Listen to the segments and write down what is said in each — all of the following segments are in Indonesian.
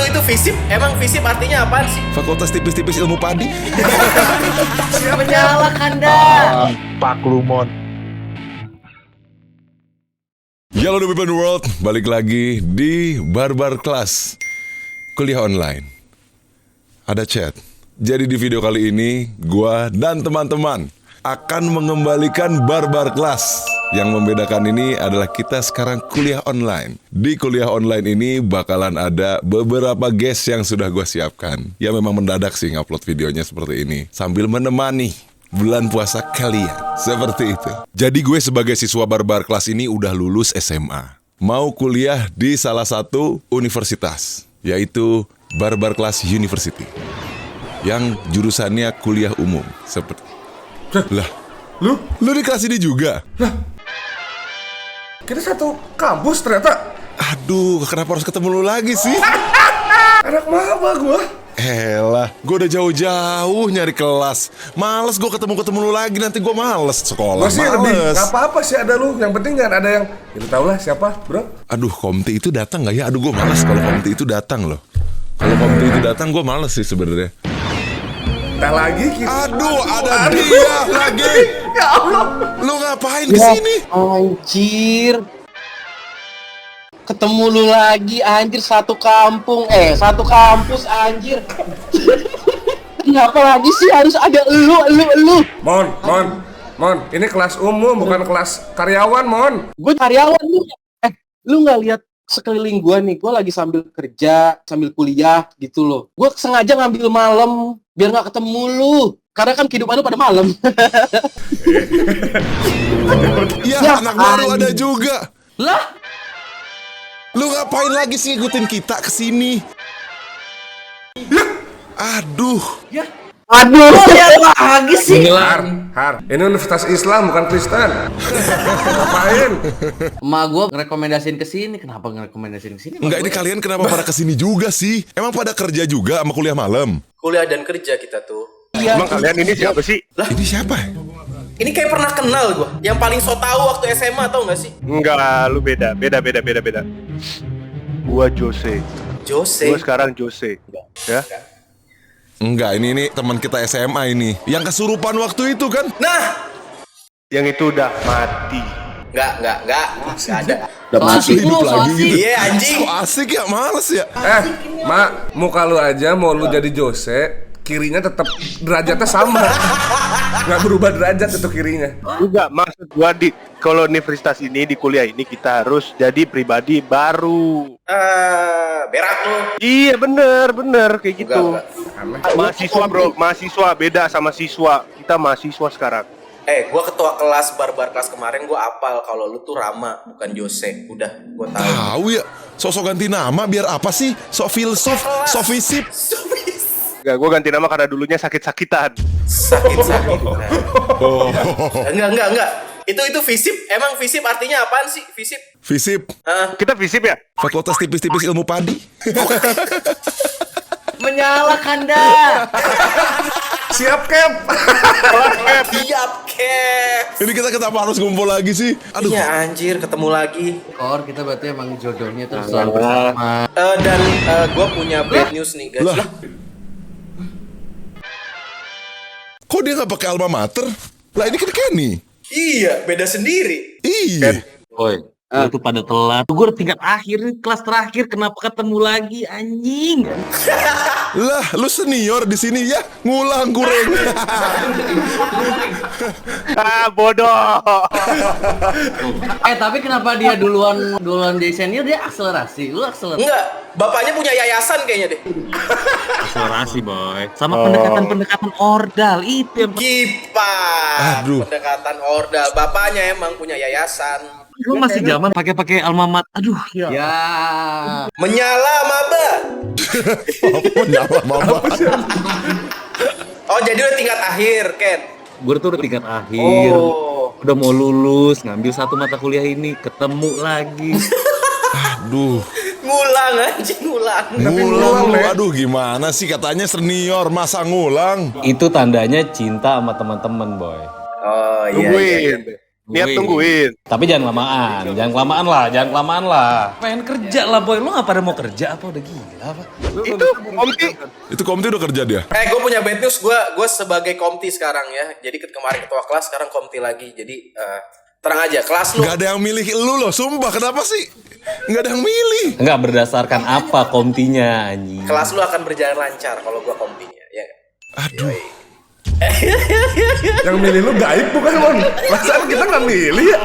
Itu FISIP. Emang FISIP artinya apaan sih? Fakultas tipis-tipis ilmu padi. Menyalahkan dah. Pak Lumon. Halo The People in the World, balik lagi di Barbar Class kuliah online. Ada chat. Jadi di video kali ini, gua dan teman-teman akan mengembalikan Barbar Class. Yang membedakan ini adalah kita sekarang kuliah online. Di kuliah online ini bakalan ada beberapa guest yang sudah gue siapkan. Ya memang mendadak sih ngupload videonya seperti ini, sambil menemani bulan puasa kalian. Seperti itu. Jadi gue sebagai siswa Barbar Class ini udah lulus SMA, mau kuliah di salah satu universitas, yaitu Barbar Class University, yang jurusannya kuliah umum. Seperti lah, lu di kelas ini juga? Lah, kita satu kampus ternyata. Aduh, kenapa harus ketemu lu lagi sih? Anak maba gua. Elah, gue udah jauh-jauh nyari kelas. Males gue ketemu lu lagi, nanti gue males sekolah. Masih lebih, males. gak apa-apa sih ada lu. Yang penting kan ada yang, ya lu tau lah siapa bro. Aduh, Komti itu datang gak ya? Aduh, gue males kalau Komti itu datang loh. Kalau Komti itu datang, gue males sih sebenarnya. Nah lagi kita. Aduh, ada dia lagi. Ya Allah. Lu ngapain kesini? Anjir. Ketemu lu lagi anjir, satu kampung. Satu kampus anjir. Kenapa lagi sih harus ada lu? Mon, ini kelas umum bukan kelas karyawan, Mon. Gue karyawan lu. Lu nggak lihat sekeliling gua nih? Gua lagi sambil kerja, sambil kuliah gitu loh. Gua sengaja ngambil malam biar nggak ketemu lu. Karena kan kehidupan lu pada malam. Iya, anak baru ada juga. Lah, Lu ngapain lagi sih ngikutin kita kesini? Aduh. Lagi sih. Har. Ini Universitas Islam bukan Kristen. Ngapain? emak gua ngerekomendasiin ke sini. Kenapa ngerekomendasiin ke sini? Enggak, ini kalian kenapa pada kesini juga sih? Emang pada kerja juga sama kuliah malam? Kuliah dan kerja kita tuh. Emang kalian ini siapa sih? Ini siapa? Ini kayak pernah kenal gua. Yang paling so tau waktu SMA, tau gak sih? Enggak, lu beda. Gua Jose. Gua sekarang Jose. Ya? Enggak, ini teman kita SMA ini. Yang kesurupan waktu itu kan? Nah, Yang itu udah mati. Enggak ada. Udah mati. Hidup lagi gitu. Iya, anjing. So asik ya, males ya. Mak, muka lu aja mau lu jadi Jose, kirinya tetap derajatnya sama. Nggak berubah derajat itu kirinya. Enggak, maksud gua kalau universitas ini, di kuliah ini kita harus jadi pribadi baru. Berak lu. Iya, bener kayak gitu. Enggak. Mahasiswa bro, mahasiswa beda sama siswa. Kita mahasiswa sekarang. Gua ketua kelas Barbar Kelas kemarin, gua apal kalau lu tuh Rama, bukan Jose. Udah, gua tahu. Tahu ya, sosok ganti nama biar apa sih? Sok filsuf, sok fisip. Enggak, gua ganti nama karena dulunya sakit-sakitan. Sakit. Oh. Enggak. Itu FISIP. Emang FISIP artinya apaan sih? FISIP. Fisip, Kita visip ya? fakultas tipis-tipis ilmu padi. Menyalahkan dah. Siap, Cap. Siap, Cap. Ini kita kenapa harus ngumpul lagi sih? Aduh. Iya, anjir, ketemu lagi. Kor, kita berarti emang jodohnya tuh selalu bersama. Dan gua punya bad news nih, guys. Lah. Kok dia nggak pakai alma mater? Lah ini kan Kenny. Iya, beda sendiri. Iya. Oi, lu tuh pada telat. Gue udah tingkat akhir nih, kelas terakhir. Kenapa ketemu lagi, anjing? Lah, lu senior di sini ya, ngulang goreng. Bodoh. Tapi kenapa dia duluan jadi senior, dia akselerasi? Lu akselerasi? Enggak, bapaknya punya yayasan kayaknya deh. Akselerasi, boy. Sama pendekatan ordal itu yang Kipas. Aduh. Pendekatan ordal. Bapaknya emang punya yayasan. lu masih zaman pakai alma mater. Aduh, ya. Menyala maba. Nyala maba. Oh, jadi udah tingkat akhir, Ken. Gue tuh udah tingkat akhir. Udah mau lulus, ngambil satu mata kuliah ini, ketemu lagi. Aduh. Ngulang anjing, ngulang. Ngulang lu, aduh gimana sih katanya senior masa ngulang? Itu tandanya cinta sama teman-teman, boy. Oh iya. Niat tungguin. Tapi jangan kelamaan lah. Pengen kerja lah boy, lu nggak pada mau kerja apa udah gila apa? Itu Komti. Itu Komti udah kerja dia. Gue punya bad news, gue sebagai komti sekarang ya. Jadi kemarin ketua kelas, sekarang komti lagi. Jadi terang aja, kelas lu. Gak ada yang milih lu loh, sumpah. Kenapa sih? Gak ada yang milih. Enggak berdasarkan apa komtinya anjing. Kelas lu akan berjalan lancar kalau gue komtinya, ya. Aduh. Yang milih lu gaib bukan Mon? Perasaan kita nggak milih ya?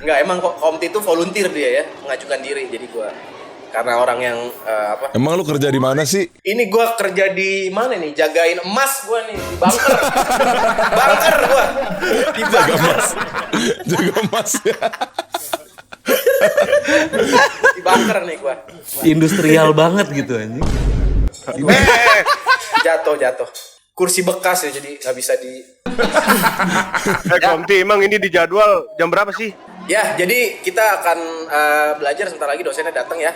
Enggak, emang komti itu volunteer dia ya, mengajukan diri. Jadi gue karena orang yang apa? Emang lu kerja di mana sih? Ini gue kerja di mana nih? Jagain emas gue nih di bunker. Bunker gue di Jaga bunker. mas. Jaga mas ya. Di bunker nih gue. Industrial banget gitu anjing. Jatuh. Kursi bekas ya, jadi nggak bisa di. Komti, emang ini di jadwal jam berapa sih? Ya, jadi kita akan belajar sebentar lagi, dosennya datang ya,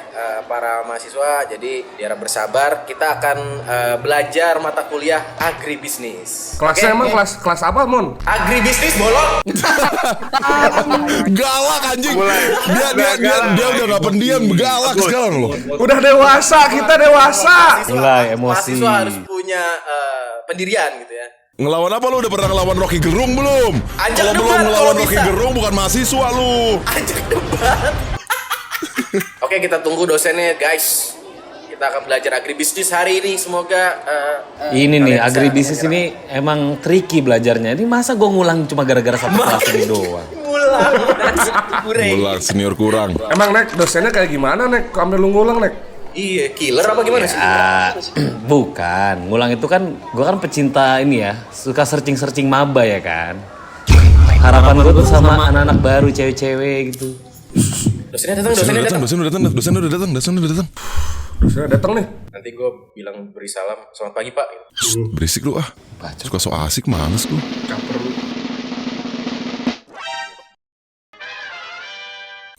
para mahasiswa. Jadi biar bersabar, kita akan belajar mata kuliah agribisnis. Kelasnya emang kelas apa Mon? Agribisnis bolong. Galak anjing. Dia udah gak pendiam, galak sekarang loh. Udah dewasa, kita dewasa. Mulai emosi. Mahasiswa harus punya pendirian gitu ya. Ngelawan apa lu? Udah pernah ngelawan Rocky Gerung belum? Ajak Kalau belum debat, ngelawan kalau Rocky bisa. Gerung bukan mahasiswa lu. Ajak debat. Oke, kita tunggu dosennya guys. Kita akan belajar agribisnis hari ini. Semoga Ini nih, kalian bisa agribisnis menyerap. ini emang tricky belajarnya. Ini masa gue ngulang cuma gara-gara satu kelas ini doang. Ngulang. Mulai senior kurang. Emang Nek, dosennya kayak gimana Nek? Kok ambil lu ngulang Nek? Iya, killer apa gimana sih? Bukan, ngulang itu kan, gue kan pecinta ini ya, suka searching maba ya kan. Harapan gue tuh sama anak-anak baru, cewek-cewek gitu. Dosennya datang. Dosen udah datang. Dosennya datang nih. Nanti gue bilang beri salam, selamat pagi pak. Berisik lu ah. Suka so asik, males lu.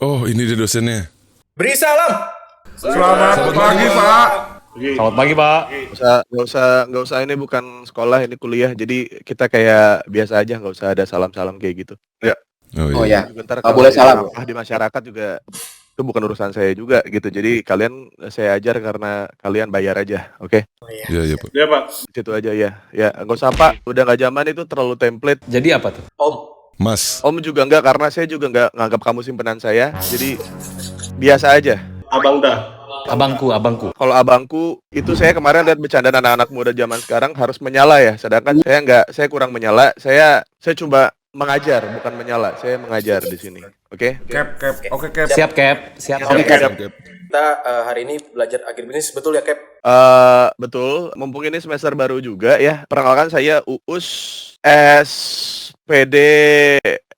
Oh, ini dia dosennya. Beri salam. Selamat pagi Pak. Selamat pagi Pak. Nggak usah, ini bukan sekolah, ini kuliah. Jadi kita kayak biasa aja, nggak usah ada salam-salam kayak gitu. Ya. Oh iya. Sebentar Nggak boleh salam. di masyarakat juga itu bukan urusan saya juga gitu. Jadi kalian saya ajar karena kalian bayar aja, oke? Iya, Pak. Situ aja ya. Ya, nggak usah Pak. Udah nggak zaman itu terlalu template. Jadi apa tuh? Om. Mas. Om juga nggak, karena saya juga nggak nganggap kamu simpenan saya. Jadi biasa aja. Abangku. Kalau abangku itu saya kemarin lihat bercandaan anak-anak muda zaman sekarang harus menyala ya. Sedangkan saya nggak, saya kurang menyala. Saya coba mengajar, bukan menyala. Saya mengajar di sini. Oke? Cap. Oke Cap. Siap Cap. Kita hari ini belajar agribisnis, betul ya Cap? Betul. Mumpung ini semester baru juga ya. Perkenalkan saya Uus SPD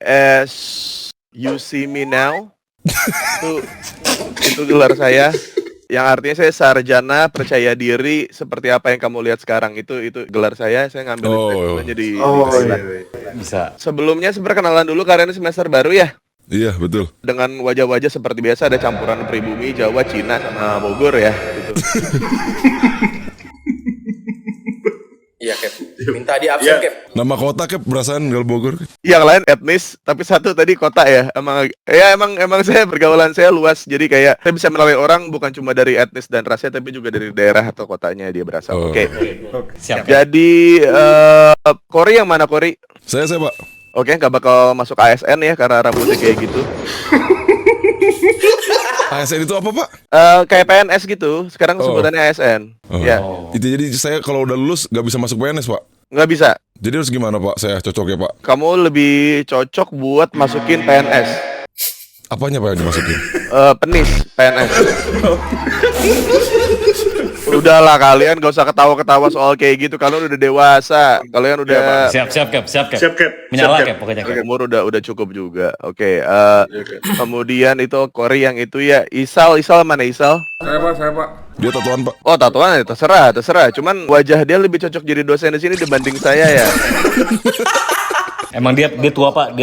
S You See Me Now. itu gelar saya. Yang artinya saya sarjana percaya diri seperti apa yang kamu lihat sekarang. Itu gelar saya ngambil itu jadi Bisa. Sebelumnya perkenalan dulu, karena ini semester baru ya. Iya, betul. Dengan wajah-wajah seperti biasa, ada campuran pribumi, Jawa, Cina, sama Bogor ya gitu. Iya Cap. Minta di absen Cap. Nama kota Kep perasaan kalau Bogor. Yang lain etnis, tapi satu tadi kota ya. Emang saya pergaulan saya luas. Jadi kayak saya bisa menilai orang bukan cuma dari etnis dan rasnya, tapi juga dari daerah atau kotanya dia berasal. Oke. Siap. Jadi Kori yang mana Kori? Saya Pak. Oke, nggak bakal masuk ASN ya karena rambutnya kayak gitu. ASN itu apa Pak? Kayak PNS gitu. Sekarang sebutannya ASN. Ya, Itu jadi saya kalau udah lulus nggak bisa masuk PNS Pak. nggak bisa. Jadi harus gimana Pak? Saya cocoknya Pak. Kamu lebih cocok buat masukin PNS. Apanya Pak yang dimasukin? Penis PNS. Udahlah kalian gak usah ketawa-ketawa soal kayak gitu. Kalian udah dewasa. Kalian udah Siap Cap. Menyala Cap pokoknya Cap. umur udah cukup juga. Oke. Kemudian itu Kori yang itu ya. Isal mana Isal? Saya Pak. Dia tatoan Pak. Oh, tatoan ya, terserah. Cuman wajah dia lebih cocok jadi dosen di sini dibanding saya ya. Emang dia tua Pak.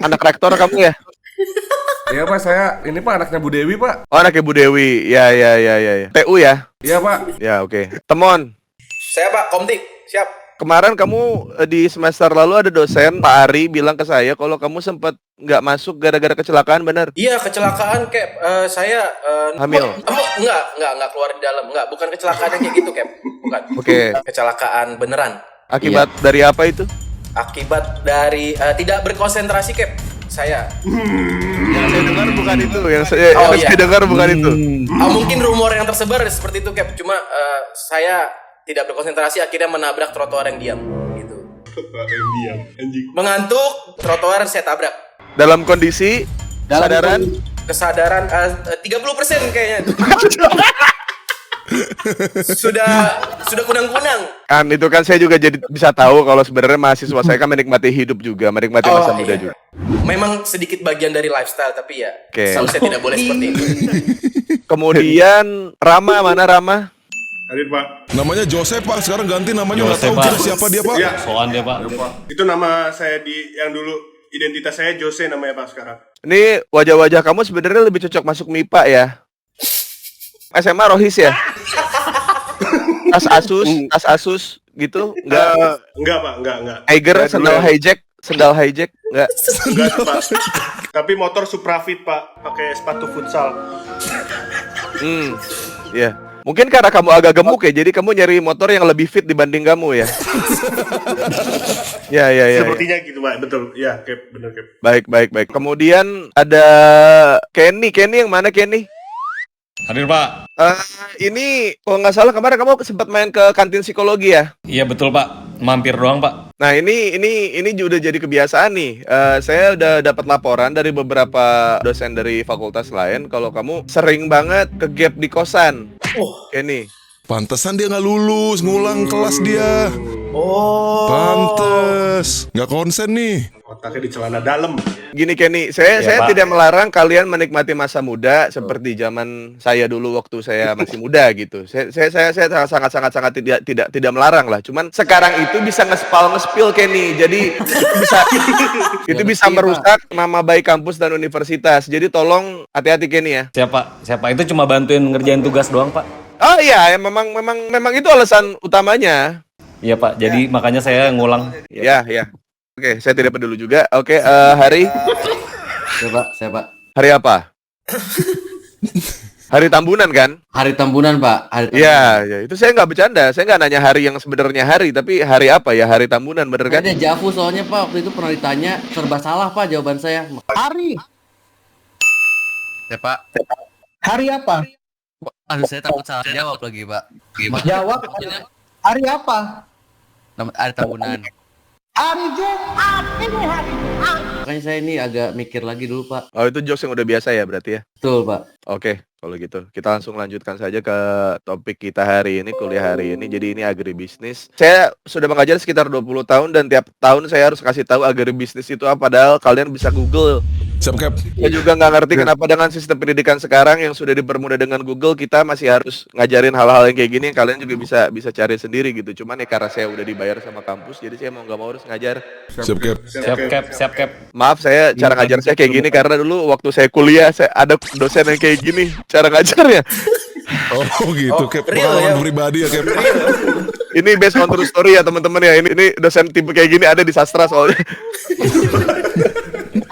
Anak rektor kamu ya? Iya Pak, saya ini Pak anaknya Bu Dewi Pak. Oh, anaknya Bu Dewi. Ya. TU ya? Iya Pak. Ya, oke. Temon. Saya Pak, komti. Siap. kemarin kamu di semester lalu ada dosen Pak Ari bilang ke saya kalau kamu sempat nggak masuk gara-gara kecelakaan, benar? Iya, kecelakaan Cap. Saya Hamil? Enggak keluar di dalam. Enggak, bukan kecelakaan yang kayak gitu Cap. Bukan. Oke. Kecelakaan beneran. Akibat dari apa itu? Akibat dari tidak berkonsentrasi Cap. Saya. Yang saya dengar bukan itu. Yang Oh, saya iya. dengar bukan itu. Mungkin rumor yang tersebar seperti itu Cap. Cuma saya tidak berkonsentrasi akhirnya menabrak trotoar yang diam gitu. Mengantuk, trotoar saya tabrak. Dalam kondisi Kesadaran 30% kayaknya. sudah kunang-kunang. kan itu kan saya juga jadi bisa tahu kalau sebenarnya mahasiswa saya kan menikmati hidup juga, menikmati masa muda juga. Memang sedikit bagian dari lifestyle tapi ya Oke. seharusnya tidak boleh seperti itu. Kemudian Rama, mana Rama? Hadir Pak. Namanya Joseph Pak, sekarang ganti namanya nggak Joseph, tahu Pak. kita siapa dia Pak. Iya. Soan dia Pak. Itu nama saya yang dulu identitas saya Jose namanya Pak sekarang. Ini wajah-wajah kamu sebenarnya lebih cocok masuk MIPA ya. SMA Rohis ya? Tas Asus gitu? Enggak Pak, enggak. Tiger, sendal hijack, enggak. Enggak Pak. Tapi motor Suprafit Pak, pakai sepatu futsal. Iya. Mungkin karena kamu agak gemuk ya, jadi kamu nyari motor yang lebih fit dibanding kamu ya. Ya. Sepertinya gitu Pak, betul. Ya, Cap, bener Cap. Baik. Kemudian ada Kenny yang mana Kenny? Hadir Pak. Ini kalau nggak salah kemarin kamu sempat main ke kantin psikologi ya? Iya betul Pak. Mampir doang Pak. Nah ini udah jadi kebiasaan nih. Saya udah dapat laporan dari beberapa dosen dari fakultas lain kalau kamu sering banget ke gap di kosan. Kenny. Pantesan dia nggak lulus, ngulang kelas dia. Oh. Pantes, nggak konsen nih. Otaknya di celana dalam. Gini Kenny, saya Pak. tidak melarang kalian menikmati masa muda seperti zaman saya dulu waktu saya masih muda gitu. Saya sangat tidak melarang lah. Cuman sekarang itu bisa ngespil Kenny. Jadi itu bisa merusak nama baik kampus dan universitas. Jadi tolong hati-hati Kenny ya. Siapa itu cuma bantuin ngerjain tugas doang Pak. Oh iya, memang itu alasan utamanya. Iya Pak. Jadi makanya saya ngulang. Ya. Oke, saya tidak peduli juga. Oke, hari Siapa? hari apa? Hari Tambunan kan? Hari Tambunan, Pak. Hari Tambunan. Iya, itu saya nggak bercanda. Saya nggak nanya hari yang sebenarnya hari, tapi hari apa ya? Hari Tambunan, bener kan? Ada Jafu soalnya, Pak. Waktu itu pernah ditanya, serba salah, Pak, jawaban saya. Hari. Ya Pak. Hari apa? Aduh saya takut salah jawab lagi Pak. Jawab. Hari apa? Hari Tambunan. Hari Jumat. Ini hari Jumat. Makanya saya ini agak mikir lagi dulu, Pak. Oh, itu jokes yang udah biasa ya berarti ya? Betul, Pak. Oke, kalau gitu. Kita langsung lanjutkan saja ke topik kita hari ini, kuliah hari ini. Jadi ini agribisnis. Saya sudah mengajar sekitar 20 tahun dan tiap tahun saya harus kasih tahu agribisnis itu apa. Padahal kalian bisa Google. Siap Cap. Saya juga nggak ngerti kenapa dengan sistem pendidikan sekarang yang sudah dipermudah dengan Google, kita masih harus ngajarin hal-hal yang kayak gini yang kalian juga bisa cari sendiri gitu. Cuman ya karena saya udah dibayar sama kampus, jadi saya mau nggak mau harus ngajar. Siap Cap. Siap Cap. Maaf saya cara ngajar saya kayak gini karena dulu waktu saya kuliah saya ada dosen yang kayak gini cara ngajarnya. Oh gitu Cap. real Pengalaman ya? pribadi ya Cap. Ini based on true story ya teman-teman ya. Ini dosen tipe kayak gini ada di sastra soalnya.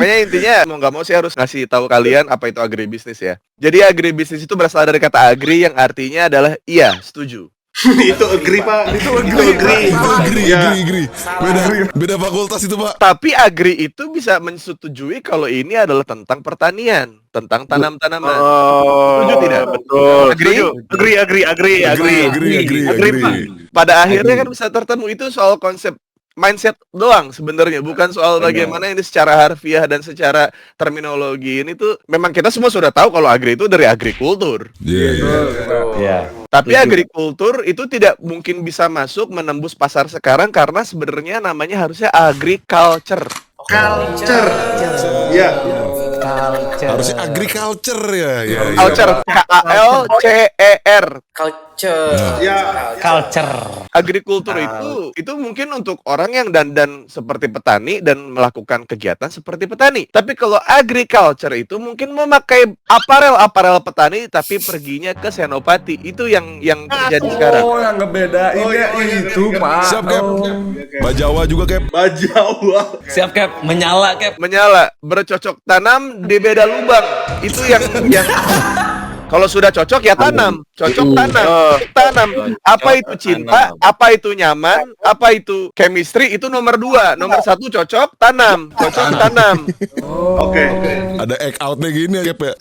Pokoknya intinya mau nggak mau sih harus ngasih tahu kalian apa itu agribisnis ya. Jadi agribisnis itu berasal dari kata agri yang artinya adalah iya, setuju. Itu agree Pak. Itu agree. Agree. Beda fakultas itu Pak. Tapi agri itu bisa menyetujui kalau ini adalah tentang pertanian, tentang tanam-tanaman. Setuju tidak? Betul. Agree. Agree. Pada akhirnya kan bisa tertemu, itu soal konsep mindset doang sebenarnya, bukan soal bagaimana ini secara harfiah dan secara terminologi. Ini tuh memang kita semua sudah tahu kalau agri itu dari agrikultur. Iya. Tapi agrikultur itu tidak mungkin bisa masuk menembus pasar sekarang karena sebenarnya namanya harusnya agriculture. Culture. Ya. Harusnya agriculture ya. Culture, K-A-L-C-E-R. culture. Ya. Culture. Agrikultur itu mungkin untuk orang yang dandan seperti petani dan melakukan kegiatan seperti petani. Tapi kalau agriculture itu mungkin memakai aparel petani tapi perginya ke senopati. Itu yang terjadi sekarang. Oh, yang ngebedainnya itu, Pak. Siap, Cap. Bajawa juga, Cap. Bajawa. Siap, Cap. Menyala, Cap. Menyala, bercocok tanam di beda lubang. Itu yang kalau sudah cocok ya tanam, cocok tanam. Apa itu cinta? Apa itu nyaman? Apa itu chemistry? Itu nomor 2. Nomor 1 cocok tanam. Oke. Ada act out-nya gini ya, Cap ya.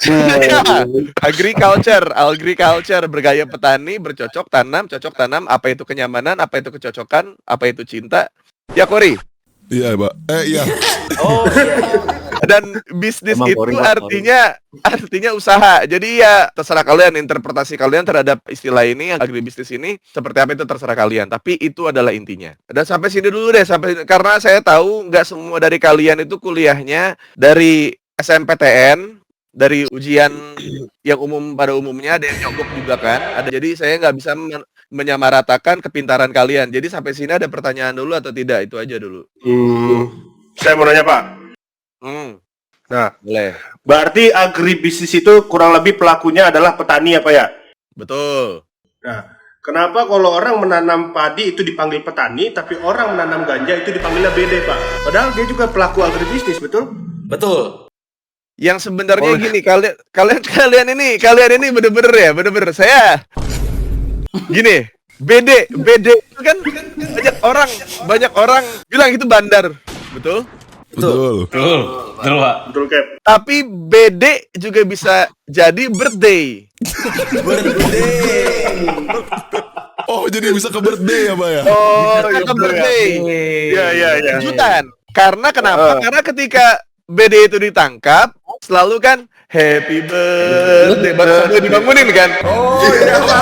Agriculture bergaya petani, bercocok tanam. Apa itu kenyamanan? Apa itu kecocokan? Apa itu cinta? Ya, Kori. Iya, Pak. Iya. Oh iya. Dan bisnis Emang itu boring, artinya usaha. Jadi ya terserah kalian, interpretasi kalian terhadap istilah ini, agribisnis ini seperti apa itu terserah kalian. Tapi itu adalah intinya. Dan sampai sini dulu deh, karena saya tahu nggak semua dari kalian itu kuliahnya dari SMPTN, dari ujian yang umum pada umumnya, ada yang nyogok juga kan. Jadi saya nggak bisa menyamaratakan kepintaran kalian. Jadi sampai sini ada pertanyaan dulu atau tidak? Itu aja dulu. Saya mau nanya, Pak. Nah, Boleh. berarti agribisnis itu kurang lebih pelakunya adalah petani apa ya? Betul. Nah, kenapa kalau orang menanam padi itu dipanggil petani, tapi orang menanam ganja itu dipanggilnya BD, Pak? Padahal dia juga pelaku agribisnis, betul? Betul. Yang sebenarnya gini, kalian ini bener-bener saya gini, BD itu kan banyak orang bilang itu bandar, betul? Betul. Betul, Pak. Betul, Cap. Tapi BD juga bisa jadi birthday. Oh, jadi bisa ke birthday ya, Pak ya? Oh, itu birthday. Iya. Kejutan. Karena kenapa? Karena ketika BD itu ditangkap, selalu kan happy birthday, baru sampai dibangunin kan? Oh, iya, Pak.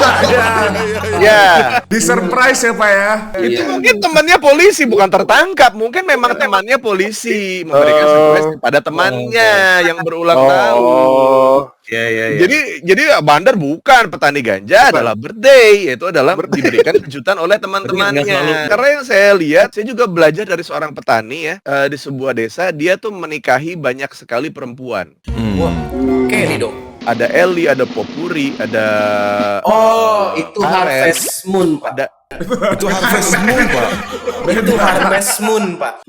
Ya. Di surprise ya, Pak ya. Itu mungkin temannya polisi, bukan tertangkap. Mungkin memang temannya polisi memberikan surprise kepada temannya yang berulang tahun. Iya. Jadi bandar bukan, petani ganja adalah birthday, yaitu adalah diberikan kejutan oleh teman-temannya. Karena yang saya lihat, saya juga belajar dari seorang petani ya, di sebuah desa, dia tuh menikahi banyak sekali perempuan. Wah, Kelly dong. Ada Eli, ada Popuri, ada Oh, itu Harvest Moon, Pak. ada Itu Harvest Moon, Pak. Itu Harvest Moon, Pak.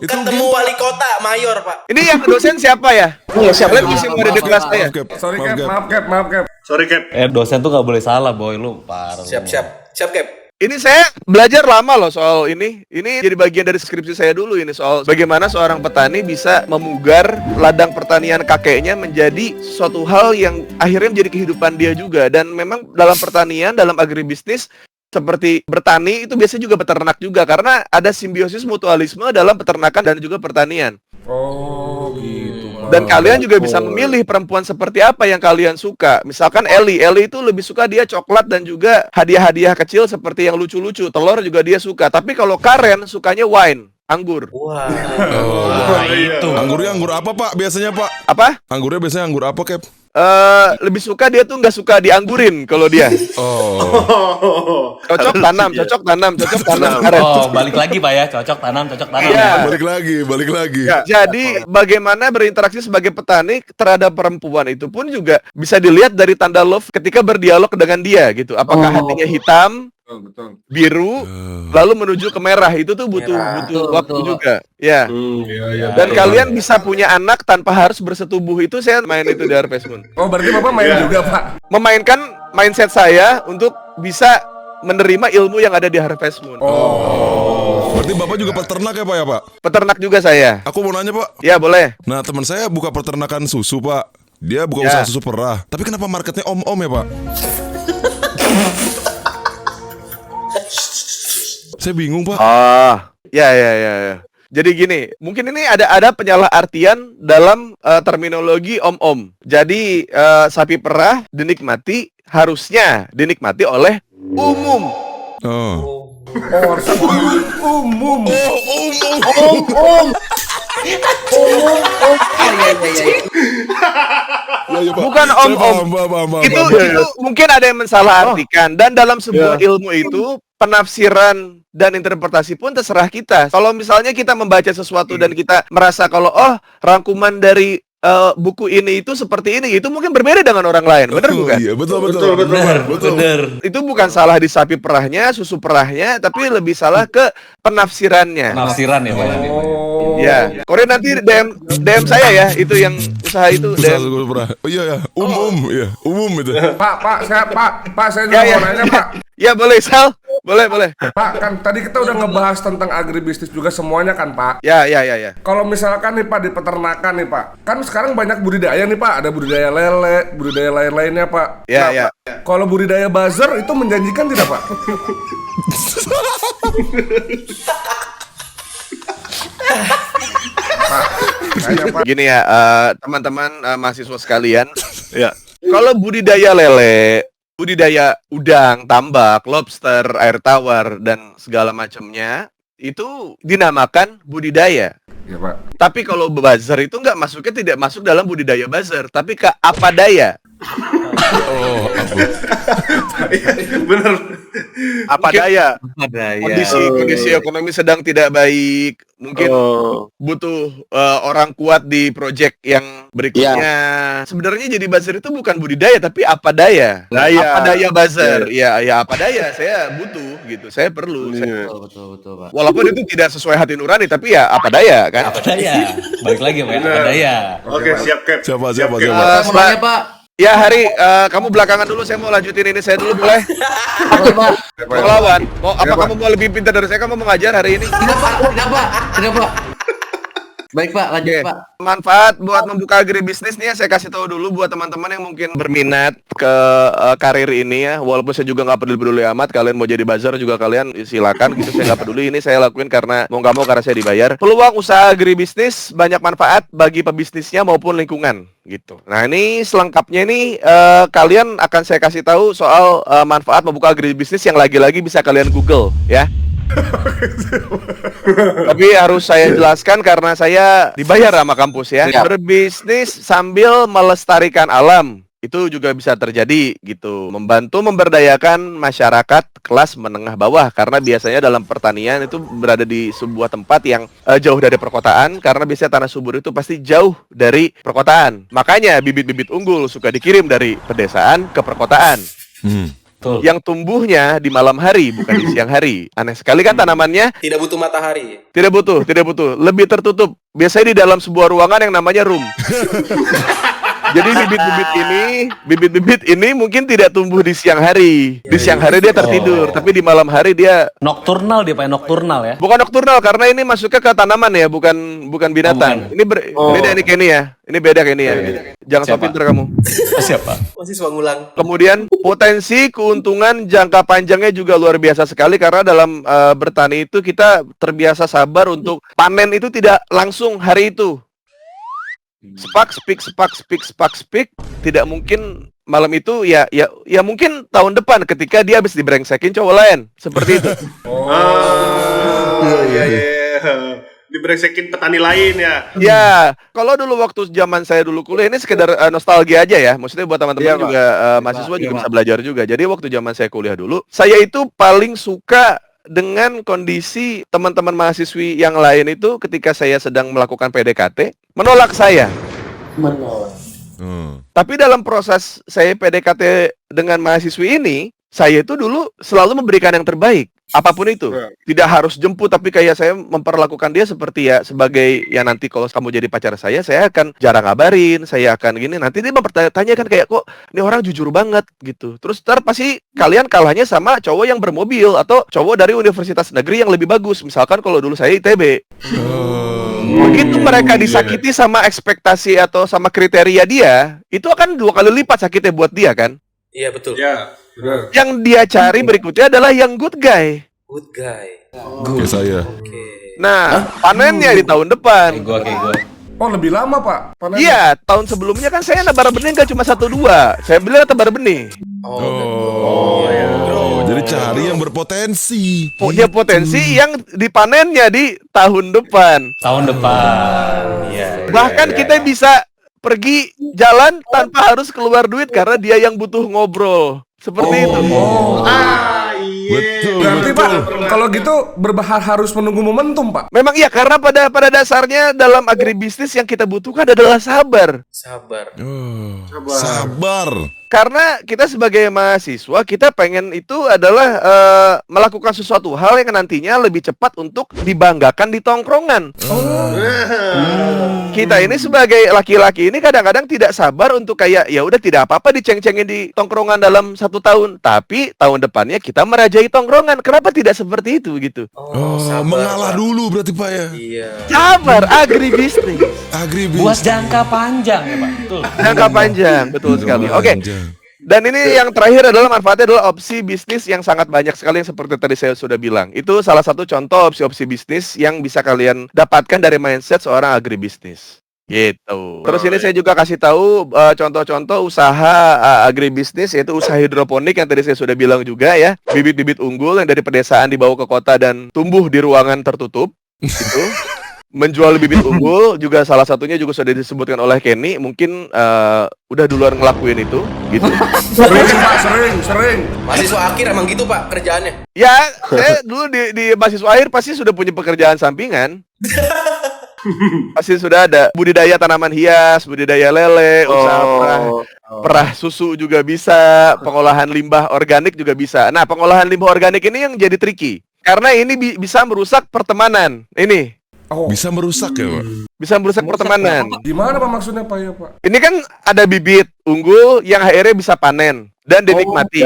Ketemu wali kota mayor, Pak. Ini yang dosen siapa ya? Oh, siapa? Kalian masih mau ada di kelas saya? Maaf, Cap. Sorry, Maaf, Cap. Maaf, Cap. Sorry, Cap. Dosen tuh gak boleh salah, boy. Lu parah. Siap, Cap. Ini saya belajar lama loh soal ini. Ini jadi bagian dari skripsi saya dulu ini, soal bagaimana seorang petani bisa memugar ladang pertanian kakeknya menjadi suatu hal yang akhirnya menjadi kehidupan dia juga. Dan memang dalam pertanian, dalam agribisnis, seperti bertani itu biasanya juga beternak juga, karena ada simbiosis mutualisme dalam peternakan dan juga pertanian. Oh, gitu. Dan kalian juga bisa memilih perempuan seperti apa yang kalian suka. Misalkan Eli itu lebih suka dia coklat dan juga hadiah-hadiah kecil seperti yang lucu-lucu. Telur juga dia suka. Tapi kalau Karen sukanya wine, anggur. Wah. Itu. Anggurnya anggur apa, Pak? Biasanya, Pak? Apa? Anggurnya biasanya anggur apa, Cap? Lebih suka dia tuh nggak suka dianggurin kalau dia. Oh. Cocok tanam. Karen. Oh, balik lagi, Pak ya. Cocok tanam. Iya. Balik lagi. Jadi bagaimana berinteraksi sebagai petani terhadap perempuan itu pun juga bisa dilihat dari tanda love ketika berdialog dengan dia gitu. Apakah hatinya hitam, Betul. biru, lalu menuju ke merah. Itu tuh butuh waktu juga. Ya. Dan kalian bisa punya anak tanpa harus bersetubuh. Itu saya main itu di Harvest Moon. Oh, berarti Bapak main juga, Pak. Memainkan mindset saya untuk bisa menerima ilmu yang ada di Harvest Moon. Berarti Bapak juga peternak ya, Pak ya, Pak? Peternak juga saya. Aku mau nanya, Pak. Ya, boleh. Nah, teman saya buka peternakan susu, Pak. Dia buka usaha susu perah. Tapi kenapa marketnya om-om ya, Pak? Saya bingung, Pak. Ya. Jadi gini, mungkin ini ada penyalahartian dalam terminologi om-om. Jadi sapi perah harusnya dinikmati oleh umum. Oh. Oh, harus umum. Ya, Pak. Bukan Saya om. paham. Itu mungkin ada yang mensalah-artikan dan dalam sebuah ilmu itu penafsiran dan interpretasi pun terserah kita. Kalau misalnya kita membaca sesuatu dan kita merasa kalau rangkuman dari buku ini itu seperti ini, itu mungkin berbeda dengan orang lain, benar bukan? Iya, betul. Bener. Itu bukan salah di sapi perahnya, susu perahnya, tapi lebih salah ke penafsirannya. Penafsiran ya, Pak. Ya, Korea nanti DM saya ya, itu yang usaha itu Usaha DM. suku perah. Oh iya, umum itu. Pak, saya juga Ya. mau nanya, Pak. Ya boleh Sal, boleh. Pak, kan tadi kita udah ngebahas tentang agribisnis juga semuanya kan, Pak. Ya. Kalau misalkan nih Pak di peternakan nih Pak, kan sekarang banyak budidaya nih Pak, ada budidaya lele, budidaya lain-lainnya Pak. Ya. Kalau budidaya buzzer itu menjanjikan tidak Pak? Pak, kayaknya Pak. Gini ya, teman-teman mahasiswa sekalian, ya. Kalau budidaya lele, budidaya udang, tambak, lobster, air tawar dan segala macamnya itu dinamakan budidaya. Ya Pak. Tapi kalau buzzer itu tidak masuk dalam budidaya buzzer, tapi ke apa daya. Oh, Bener. Apa daya? Ada Kondisi ekonomi sedang tidak baik, mungkin butuh orang kuat di project yang berikutnya. Sebenarnya jadi buzzer itu bukan budidaya tapi apa daya. Apa daya buzzer? Ya apa daya. Saya butuh gitu. Saya perlu. Betul, Pak. Walaupun itu tidak sesuai hati nurani tapi ya apa daya kan? Apa daya? Balik lagi Pak, apa daya? Oke, siap, Cap. Siapa? Cap. Semuanya Pak. Ya Hari, kamu belakangan dulu. Saya mau lanjutin ini saya dulu boleh? Mau lawan? Kamu mau lebih pintar dari saya? Kamu mau ngajar hari ini? Kenapa? Baik Pak, lanjut Oke. Pak. Manfaat buat membuka agribisnis nih ya, saya kasih tahu dulu buat teman-teman yang mungkin berminat ke karir ini ya. Walaupun saya juga nggak peduli amat, kalian mau jadi buzzer juga kalian silakan gitu. Saya nggak peduli, ini saya lakuin karena mau nggak mau karena saya dibayar. Peluang usaha agribisnis banyak manfaat bagi pebisnisnya maupun lingkungan gitu. Nah ini selengkapnya ini kalian akan saya kasih tahu soal manfaat membuka agribisnis yang lagi-lagi bisa kalian Google ya. Tapi harus saya jelaskan karena saya dibayar sama kampus ya. Berbisnis sambil melestarikan alam itu juga bisa terjadi gitu. Membantu memberdayakan masyarakat kelas menengah bawah karena biasanya dalam pertanian itu berada di sebuah tempat yang jauh dari perkotaan karena biasanya tanah subur itu pasti jauh dari perkotaan. Makanya bibit-bibit unggul suka dikirim dari pedesaan ke perkotaan. Yang tumbuhnya di malam hari bukan di siang hari. Aneh sekali kan tanamannya? Tidak butuh matahari. Tidak butuh. Lebih tertutup. Biasanya di dalam sebuah ruangan yang namanya room. Jadi bibit-bibit ini mungkin tidak tumbuh di siang hari. Di siang hari dia tertidur, tapi di malam hari dia Nokturnal dia Pak, nocturnal ya. bukan nokturnal karena ini masuknya ke tanaman ya, bukan binatang. Ini beda ini Kenny ya. Ini beda Kenny ya. Jangan sok pinter kamu. Siapa? Mahasiswa ngulang. Kemudian potensi keuntungan jangka panjangnya juga luar biasa sekali karena dalam bertani itu kita terbiasa sabar untuk panen itu tidak langsung hari itu. Spak, speak, tidak mungkin malam itu ya mungkin tahun depan ketika dia habis dibrengsekin cowok lain seperti itu. Iya. Dibrengsekin petani lain ya. Ya, kalau dulu waktu zaman saya dulu kuliah ini sekedar nostalgia aja ya. Maksudnya buat teman-teman juga mahasiswa juga bisa belajar juga. Jadi waktu zaman saya kuliah dulu, saya itu paling suka dengan kondisi teman-teman mahasiswi yang lain itu ketika saya sedang melakukan PDKT menolak saya. Tapi dalam proses saya PDKT dengan mahasiswi ini, saya itu dulu selalu memberikan yang terbaik. Apapun itu, tidak harus jemput, tapi kayak saya memperlakukan dia seperti ya sebagai ya nanti kalau kamu jadi pacar saya akan jarang ngabarin, saya akan gini. Nanti dia mempertanyakan kayak kok ini orang jujur banget gitu. Terus ntar pasti kalian kalahnya sama cowok yang bermobil atau cowok dari universitas negeri yang lebih bagus. Misalkan kalau dulu saya ITB. Begitu mereka disakiti sama ekspektasi atau sama kriteria dia, itu akan 2 kali lipat sakitnya buat dia kan? Iya betul. Ya, benar. Yang dia cari berikutnya adalah yang good guy. Good guy. Kayak saya. Oke. Nah, panennya di tahun depan. Kayak gua. Oh, lebih lama Pak panennya. Iya, tahun sebelumnya kan saya nebar benih nggak cuma 1-2. Saya beli tebar benih. Oh, jadi cari yang berpotensi. Punya potensi yang dipanennya di tahun depan. Tahun depan. Iya. Bahkan kita bisa pergi jalan tanpa harus keluar duit karena dia yang butuh ngobrol. Seperti itu. Betul, Berarti betul. Pak, kalau gitu harus menunggu momentum Pak. Memang iya, karena pada dasarnya dalam agribisnis yang kita butuhkan adalah sabar. Sabar. Oh, sabar. Karena kita sebagai mahasiswa, kita pengen itu adalah melakukan sesuatu hal yang nantinya lebih cepat untuk dibanggakan di tongkrongan. Kita ini sebagai laki-laki ini kadang-kadang tidak sabar untuk kayak ya udah tidak apa-apa diceng-cengin di tongkrongan dalam 1 tahun, tapi tahun depannya kita merajai tongkrongan. Kenapa tidak seperti itu gitu? Oh, sabar, mengalah Pak. dulu berarti Pak ya. Iya. Sabar, agribisnis. Agribisnis. Buat jangka panjang ya Pak. Betul. Jangka panjang, betul sekali. Oke. Panjang. Dan ini yang terakhir adalah manfaatnya adalah opsi bisnis yang sangat banyak sekali yang seperti tadi saya sudah bilang. Itu salah satu contoh opsi-opsi bisnis yang bisa kalian dapatkan dari mindset seorang agribisnis. Gitu. Terus ini saya juga kasih tahu contoh-contoh usaha agribisnis, yaitu usaha hidroponik yang tadi saya sudah bilang juga ya. Bibit-bibit unggul yang dari pedesaan dibawa ke kota dan tumbuh di ruangan tertutup. Gitu. Menjual bibit unggul juga salah satunya juga sudah disebutkan oleh Kenny. Mungkin udah duluan ngelakuin itu gitu. Sering Pak, sering. Mahasiswa akhir emang gitu Pak kerjaannya. Ya, saya dulu di mahasiswa akhir pasti sudah punya pekerjaan sampingan. Pasti sudah ada budidaya tanaman hias, budidaya lele, usaha perah susu juga bisa, pengolahan limbah organik juga bisa. Nah, pengolahan limbah organik ini yang jadi tricky. Karena ini bisa merusak pertemanan. Ini Bisa merusak ya Pak. bisa merusak pertemanan. Gimana Pak maksudnya Pak ya Pak? Ini kan ada bibit unggul yang akhirnya bisa panen dan dinikmati.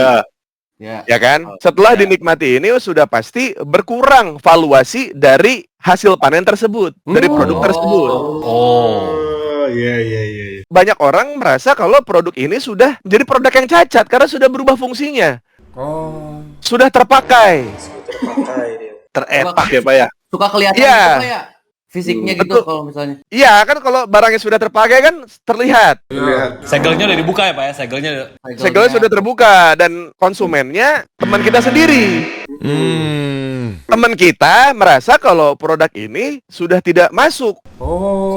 Ya kan? Setelah dinikmati ini sudah pasti berkurang valuasi dari hasil panen tersebut, dari produk tersebut. Iya. Banyak orang merasa kalau produk ini sudah menjadi produk yang cacat karena sudah berubah fungsinya. Sudah terpakai. Terpakai dia. Terepak ya, Pak ya. Suka kelihatan Iya. gitu Pak ya. Fisiknya gitu Betul. kalau misalnya. Iya, kan kalau barangnya sudah terpakai kan terlihat. Segelnya udah dibuka ya Pak ya, Segelnya sudah terbuka dan konsumennya teman kita sendiri. Teman kita merasa kalau produk ini sudah tidak masuk.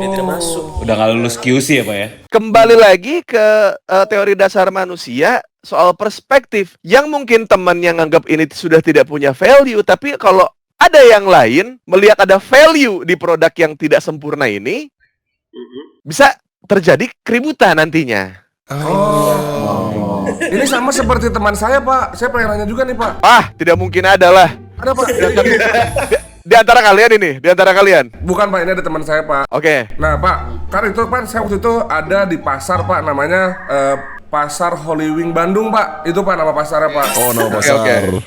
Dia tidak masuk. Udah nggak lulus QC ya Pak ya. Kembali lagi ke teori dasar manusia soal perspektif. Yang mungkin teman yang anggap ini sudah tidak punya value, tapi kalau ada yang lain melihat ada value di produk yang tidak sempurna ini, bisa terjadi keributan nantinya. Ini sama seperti teman saya Pak. Saya pengen nanya juga nih Pak. Tidak mungkin ada lah. Ada Pak? Di antara kalian ini, di antara kalian. Bukan Pak, ini ada teman saya Pak. Oke. Nah Pak, kan itu Pak, saya waktu itu ada di pasar Pak, namanya Pasar Holy Wing Bandung Pak. Itu Pak nama pasarnya Pak. Oh, nama pasar.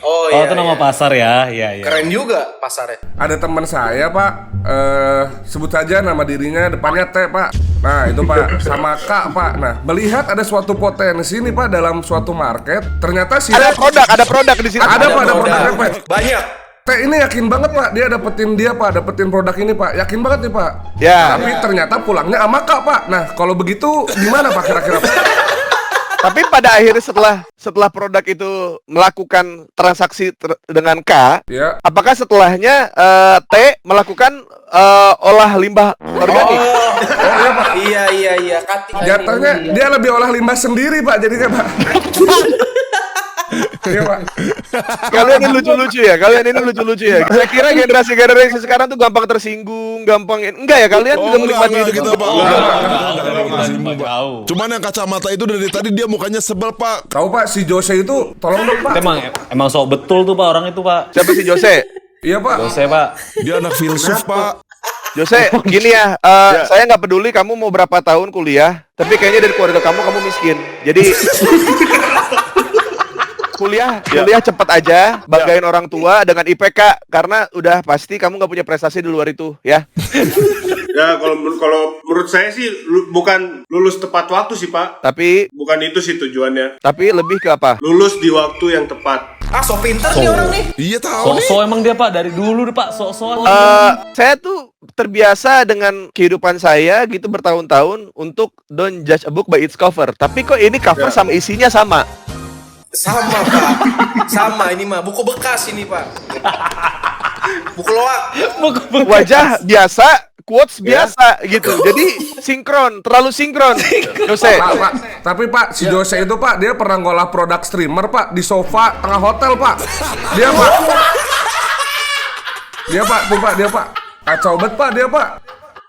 Oh Oh iya. itu nama pasar ya, iya. Keren juga pasarnya. Ada teman saya Pak, sebut saja nama dirinya depannya T Pak. Nah itu Pak, sama K Pak. Nah melihat ada suatu potensi nih Pak dalam suatu market. Ternyata sih Ada produk di sini. Ada Pak, ada produknya Pak. Banyak. Teh ini yakin banget Pak, dia dapetin produk ini Pak, yakin banget nih Pak. Ya. Tapi ternyata pulangnya sama Kak Pak. Nah kalau begitu gimana Pak kira-kira Pak? Tapi pada akhirnya setelah produk itu melakukan transaksi dengan K, Ya. apakah setelahnya T melakukan olah limbah organik? Iya. Jatuhnya dia lebih olah limbah sendiri Pak jadinya Pak. Iya Pak. Kalian ini lucu-lucu ya, Saya kira generasi sekarang tuh gampang tersinggung, enggak ya, kalian juga menikmati hidup kita itu. Pak. Jauh. Cuman yang kacamata itu dari tadi dia mukanya sebel Pak. Tahu Pak si Jose itu tolong dong Pak. Emang sok betul tuh Pak orang itu Pak. Siapa sih Jose? Iya Pak. Jose Pak. Dia anak filsuf Pak. Jose, gini ya, saya nggak peduli kamu mau berapa tahun kuliah, tapi kayaknya dari keluarga kamu miskin. Jadi kuliah cepet aja, banggain orang tua dengan IPK, karena udah pasti kamu nggak punya prestasi di luar itu, ya. Ya kalau menurut saya sih bukan lulus tepat waktu sih Pak. Tapi Bukan itu sih tujuannya. lebih ke apa? Lulus di waktu yang tepat. So pinter nih orang nih. Iya tahu nih. Sok-sok emang dia Pak dari dulu deh Pak, sok-sokan. Saya tuh terbiasa dengan kehidupan saya gitu bertahun-tahun untuk don't judge a book by its cover. Tapi kok ini cover sama isinya sama. Sama Pak. Sama ini mah buku bekas ini Pak. Buku loak. Wajah biasa, quotes biasa gitu. Jadi sinkron, terlalu sinkron. Jose. Pak, tapi Pak, si Jose itu Pak, dia pernah ngolah produk streamer Pak di sofa tengah hotel Pak. Dia Pak. Dia Pak. Kacau banget Pak, dia Pak.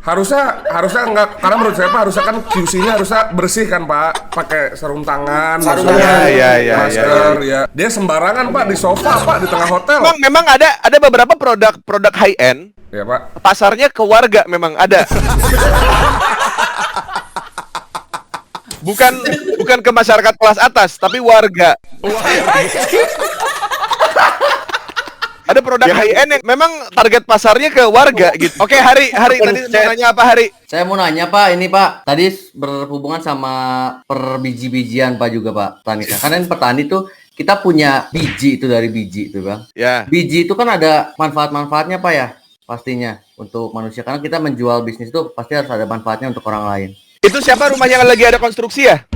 Harusnya enggak, karena menurut saya Pak harusnya kan QC-nya harusnya bersih kan Pak, pakai sarung tangan, masker, ya. Dia sembarangan Pak di sofa Pak di tengah hotel. Memang ada beberapa produk high end. Ya Pak. Pasarnya ke warga memang ada. bukan ke masyarakat kelas atas, tapi warga. Ada produk high end yang memang target pasarnya ke warga gitu. Oke, Hari tadi mau nanya apa Hari? Saya mau nanya Pak, ini Pak, tadi berhubungan sama perbiji-bijian Pak juga Pak, petani. Karena petani tuh kita punya biji itu dari biji itu Bang. Ya. Biji itu kan ada manfaat-manfaatnya Pak ya, pastinya untuk manusia. Karena kita menjual bisnis itu pasti harus ada manfaatnya untuk orang lain. Itu siapa rumahnya lagi ada konstruksi ya?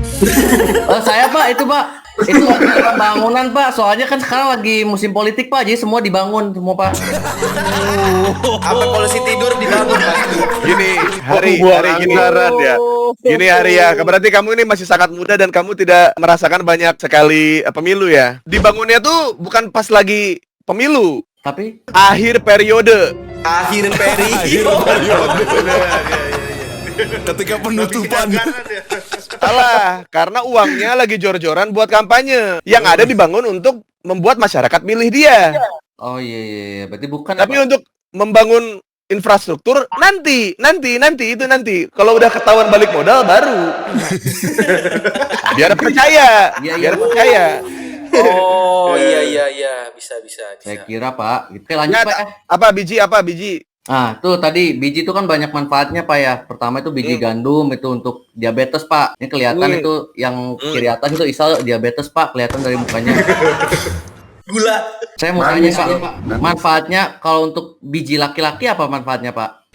Saya Pak, itu Pak. Itu pembangunan Pak, soalnya kan sekarang lagi musim politik Pak, jadi semua dibangun semua Pak. Apa polisi tidur dibangun Pak? Gini, Hari gini. Ya. Gini Hari ya, berarti kamu ini masih sangat muda dan kamu tidak merasakan banyak sekali pemilu ya. Dibangunnya tuh bukan pas lagi pemilu, Tapi akhir periode. Akhir periode. Ketika penutupan. Salah, karena uangnya lagi jor-joran buat kampanye. Yang ada dibangun untuk membuat masyarakat milih dia. oh iya, berarti bukan. Tapi ya, Pak? untuk membangun infrastruktur nanti. Kalau udah ketahuan balik modal baru. Biar percaya. Iya. Percaya. Oh iya bisa. Saya kira Pak. Oke, lanjut Pak ya. Apa biji? Ah, tuh tadi biji itu kan banyak manfaatnya Pak ya. Pertama itu biji gandum itu untuk diabetes Pak. Ini kelihatan itu yang kiri atas itu Isal diabetes Pak, kelihatan dari mukanya. Gula. Saya mau tanya Pak, manfaatnya kalau untuk biji laki-laki apa manfaatnya Pak?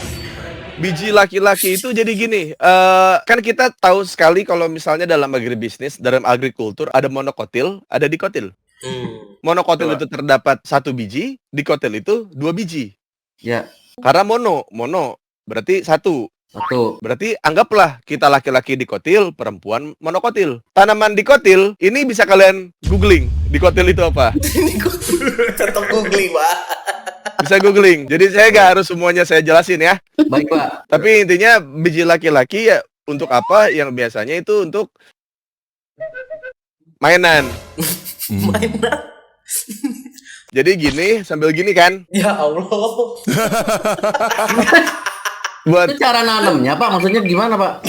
Biji laki-laki itu jadi gini, kan kita tahu sekali kalau misalnya dalam agribisnis, dalam agrikultur ada monokotil, ada dikotil. Monokotil itu terdapat 1 biji, dikotil itu 2 biji. Ya. Karena mono berarti 1. Berarti anggaplah kita laki-laki dikotil, perempuan monokotil. Tanaman dikotil ini bisa kalian googling. Dikotil itu apa? Tetap googling Pak. Bisa googling. Jadi saya nggak harus semuanya saya jelasin ya. Baik Pak. Tapi intinya biji laki-laki ya untuk apa? Yang biasanya itu untuk mainan. Jadi gini, sambil gini kan? Ya Allah. Buat Itu cara nanamnya Pak, maksudnya gimana Pak?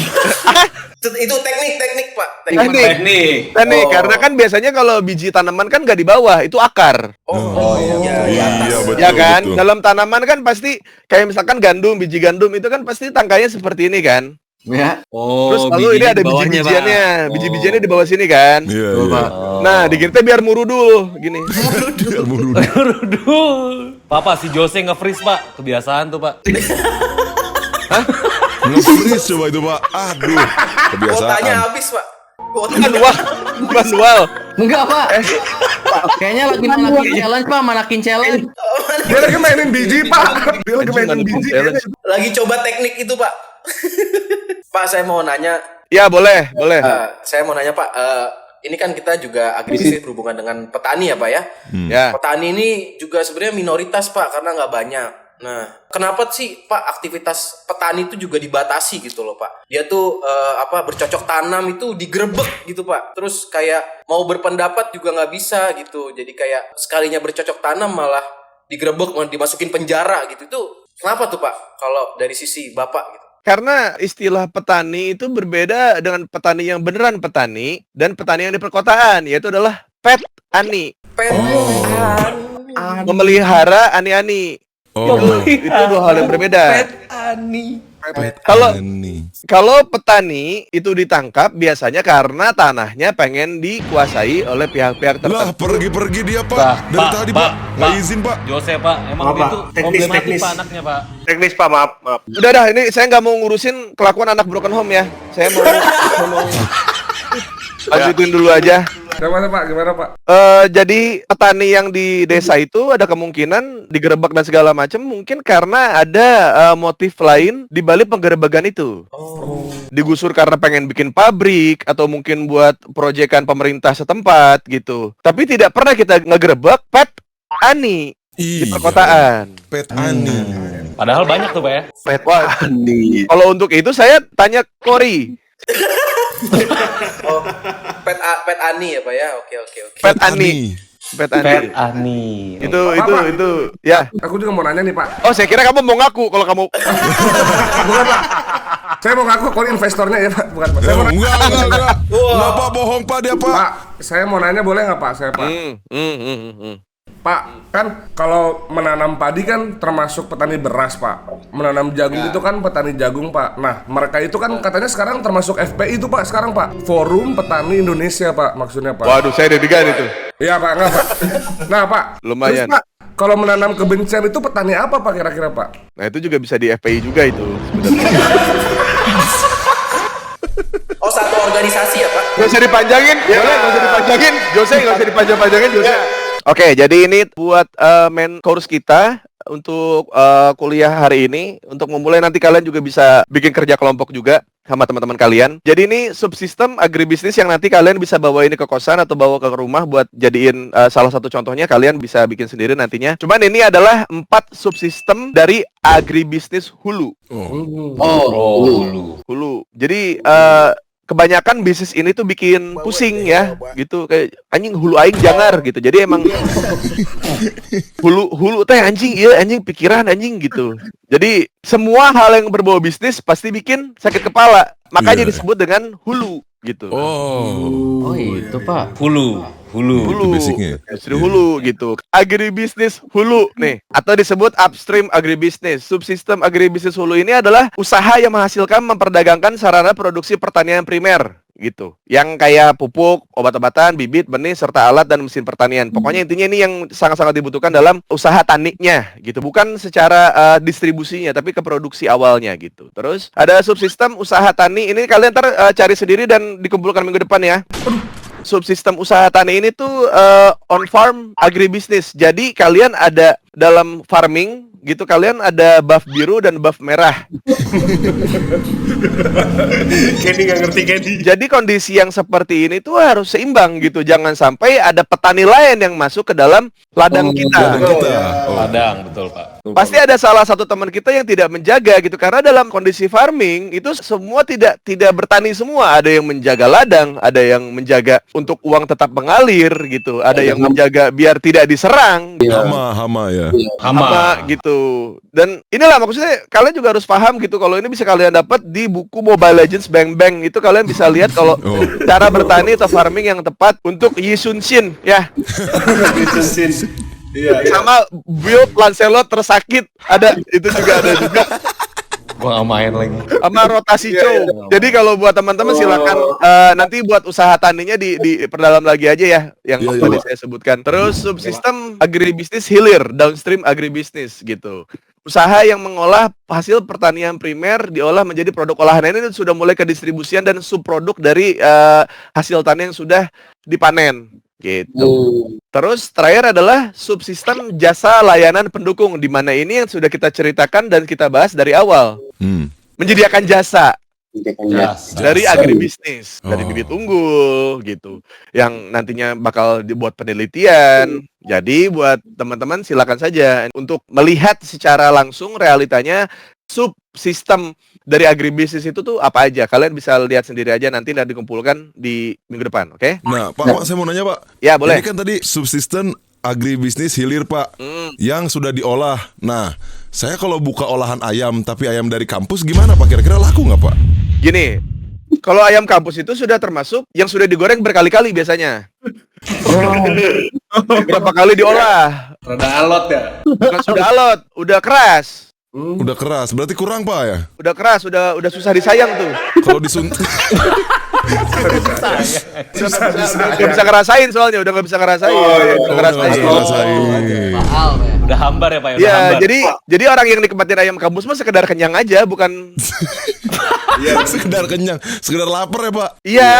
Itu teknik Pak. teknik. Oh. Karena kan biasanya kalau biji tanaman kan nggak di bawah, itu akar. Iya, betul. Ya kan? betul. Dalam tanaman kan pasti kayak misalkan biji gandum itu kan pasti tangkainya seperti ini kan? Ya. Terus lalu ini ada biji-bijiannya. Biji-bijiannya di bawah sini kan? Iya, Betul, iya. Pak. Nah, digigitnya biar murudul gini. Biar murud. Papa si Jose nge-freeze Pak, kebiasaan tuh Pak. Nge-freeze coba itu Pak. Aduh, kebiasaan. Kuotanya habis Pak. Manual. Enggak Pak. Kayaknya lagi manakin challenge Pak, manakin challenge. Dia lagi mainin biji Pak. Dia lagi mainin biji. Lagi coba teknik itu Pak. Pak saya mau nanya. Ya, boleh. Saya mau nanya Pak. Ini kan kita juga agribisnis berhubungan dengan petani ya Pak ya. Ya. Petani ini juga sebenarnya minoritas Pak karena nggak banyak. Nah, kenapa sih Pak aktivitas petani itu juga dibatasi gitu loh Pak? Dia tuh bercocok tanam itu digerebek gitu Pak. Terus kayak mau berpendapat juga nggak bisa gitu. Jadi kayak sekalinya bercocok tanam malah digerebek, malah dimasukin penjara gitu. Itu kenapa tuh Pak? Kalau dari sisi Bapak gitu? Karena istilah petani itu berbeda dengan petani yang beneran petani dan petani yang di perkotaan, yaitu adalah pet ani. Memelihara ani-ani. Itu 2 hal yang berbeda. Kalau petani itu ditangkap biasanya karena tanahnya pengen dikuasai oleh pihak-pihak Lah, tertentu. pergi-pergi dia Pak. Dari tadi Pak. Nggak izin Pak. Jose Pak, emang itu problematik Pak anaknya Pak. Teknis Pak, maaf. Udah dah, ini saya nggak mau ngurusin kelakuan anak broken home ya. Saya mau lanjutin dulu aja. Gimana Pak? Gimana Pak? Jadi petani yang di desa itu ada kemungkinan digerebek dan segala macam mungkin karena ada motif lain di balik penggerebekan itu. Digusur karena pengen bikin pabrik atau mungkin buat proyekan pemerintah setempat gitu. Tapi tidak pernah kita ngegerebek pet ani di perkotaan. Pet Ani. Padahal banyak tuh Pak ya. Pet ani. Kalau untuk itu saya tanya Kori. Oh, pet Ani ya Pak ya. Oke. Pet ani. Pet ani. Pet Ani. Itu Pak. ya. Aku juga mau nanya nih Pak. Oh, saya kira kamu mau ngaku kalau kamu. Bukan Pak. Saya mau ngaku kalau investornya ya Pak. Bukan Pak. Saya mau nanya. Enggak. Enggak Pak, bohong Pak dia Pak. Pak, saya mau nanya boleh nggak Pak? Saya Pak. Pak, kan kalau menanam padi kan termasuk petani beras, Pak. Menanam jagung itu kan petani jagung, Pak. Nah, mereka itu kan katanya sekarang termasuk FPI itu, Pak. Sekarang, Pak. Forum Petani Indonesia, Pak. Maksudnya, Pak. Waduh, saya deg-degan itu. Iya, Pak. Enggak, Pak. Nah, Pak. Lumayan. Terus, Pak, kalau menanam kebencian itu petani apa, Pak, kira-kira, Pak? Nah, itu juga bisa di FPI juga itu sebenarnya. Oh, satu organisasi ya Pak? Gak usah dipanjangin, boleh gak usah dipanjangin. Jose, gak usah dipanjang-panjangin, Jose. Oke, jadi ini buat main course kita untuk kuliah hari ini. Untuk memulai nanti kalian juga bisa bikin kerja kelompok juga sama teman-teman kalian. Jadi ini subsistem agribisnis yang nanti kalian bisa bawa ini ke kosan atau bawa ke rumah buat jadiin salah satu contohnya. Kalian bisa bikin sendiri nantinya. Cuman ini adalah 4 subsistem dari agribisnis hulu. Hulu. Jadi kebanyakan bisnis ini tuh bikin pusing ya, gitu kayak anjing hulu aing jangar gitu. Jadi emang hulu teh anjing iya anjing pikiran anjing gitu. Jadi semua hal yang berbau bisnis pasti bikin sakit kepala. Makanya disebut dengan hulu gitu. Oh itu Pak. Hulu. Itu basicnya. Industri hulu gitu. Agribisnis hulu nih atau disebut upstream agribisnis. Subsistem agribisnis hulu ini adalah usaha yang menghasilkan memperdagangkan sarana produksi pertanian primer gitu. Yang kayak pupuk, obat-obatan, bibit, benih serta alat dan mesin pertanian. Pokoknya intinya ini yang sangat-sangat dibutuhkan dalam usaha taninya gitu. Bukan secara distribusinya tapi ke produksi awalnya gitu. Terus ada subsistem usaha tani. Ini kalian ntar cari sendiri dan dikumpulkan minggu depan ya. Subsistem usaha tani ini tuh on farm agribisnis. Jadi kalian ada dalam farming gitu, kalian ada buff biru dan buff merah. Kenny nggak ngerti Kenny. Jadi kondisi yang seperti ini tuh harus seimbang gitu. Jangan sampai ada petani lain yang masuk ke dalam ladang kita. Ladang, betul Pak. Pasti ada salah satu teman kita yang tidak menjaga gitu. Karena dalam kondisi farming itu semua tidak bertani semua. Ada yang menjaga ladang, ada yang menjaga untuk uang tetap mengalir gitu. Ada yang menjaga biar tidak diserang. Hama ya. Hama gitu. Dan inilah maksudnya kalian juga harus paham gitu. Kalau ini bisa kalian dapat di buku Mobile Legends Bang Bang. Itu kalian bisa lihat kalau cara bertani atau farming yang tepat untuk Yi Sun Shin ya. Sama build Lancelot tersakit ada, itu juga ada juga. Gua nggak main lagi. Sama rotasi cow. Jadi kalau buat teman-teman silakan nanti buat usaha taninya di perdalam lagi aja ya yang tadi saya sebutkan. Terus subsistem agribisnis hilir, downstream agribisnis gitu. Usaha yang mengolah hasil pertanian primer diolah menjadi produk olahan. Ini sudah mulai ke distribusian dan subproduk dari hasil tani yang sudah dipanen gitu. Terus terakhir adalah subsistem jasa layanan pendukung, di mana ini yang sudah kita ceritakan dan kita bahas dari awal. Menyediakan jasa dari agribisnis, dari bibit unggul gitu, yang nantinya bakal dibuat penelitian. Jadi buat teman-teman silakan saja untuk melihat secara langsung realitanya subsistem dari agribisnis itu tuh apa aja. Kalian bisa lihat sendiri aja nanti dan dikumpulkan di minggu depan, oke? Nah, Pak, saya mau nanya, Pak. Ya, boleh. Ini kan tadi subsisten agribisnis hilir, Pak, yang sudah diolah. Nah, saya kalau buka olahan ayam, tapi ayam dari kampus gimana, Pak? Kira-kira laku nggak, Pak? Gini, kalau ayam kampus itu sudah termasuk yang sudah digoreng berkali-kali biasanya. Berapa kali diolah? Rada alot ya. Bukan sudah alot, udah keras. Udah keras, berarti kurang, Pak, ya? Udah keras, udah susah disayang tuh. Kalau disuntik Gak bisa ngerasain soalnya, udah gak bisa ngerasain. Udah hambar ya Pak ya? Udah Ya, hambar. jadi orang yang nikmatin ayam kampus mah sekedar kenyang aja, bukan Sekedar kenyang, sekedar lapar ya Pak. Iya,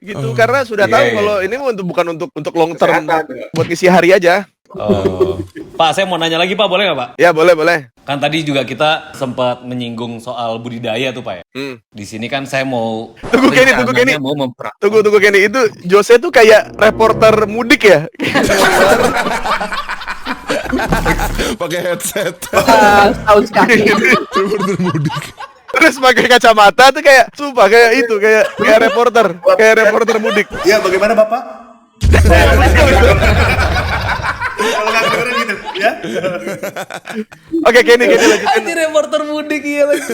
gitu. Karena sudah tahu Iya. kalau ini bukan untuk long term, buat ngisi hari aja. Oh. Pak, saya mau nanya lagi Pak, boleh nggak Pak? Ya boleh. Kan tadi juga kita sempat menyinggung soal budidaya tuh Pak ya. Di sini kan saya mau Tunggu Kenny. rencananya mau Tunggu Kenny, itu Jose tuh kayak reporter mudik ya. Pakai headset. Tahun sekali. Reporter mudik. Terus pakai kacamata tuh kayak sumpah kayak reporter mudik. Ya, bagaimana Bapak? Kalau nggak kedengeran gitu, ya? Oke, Kenny lanjutin. Anjir, reporter mudik iya lagi.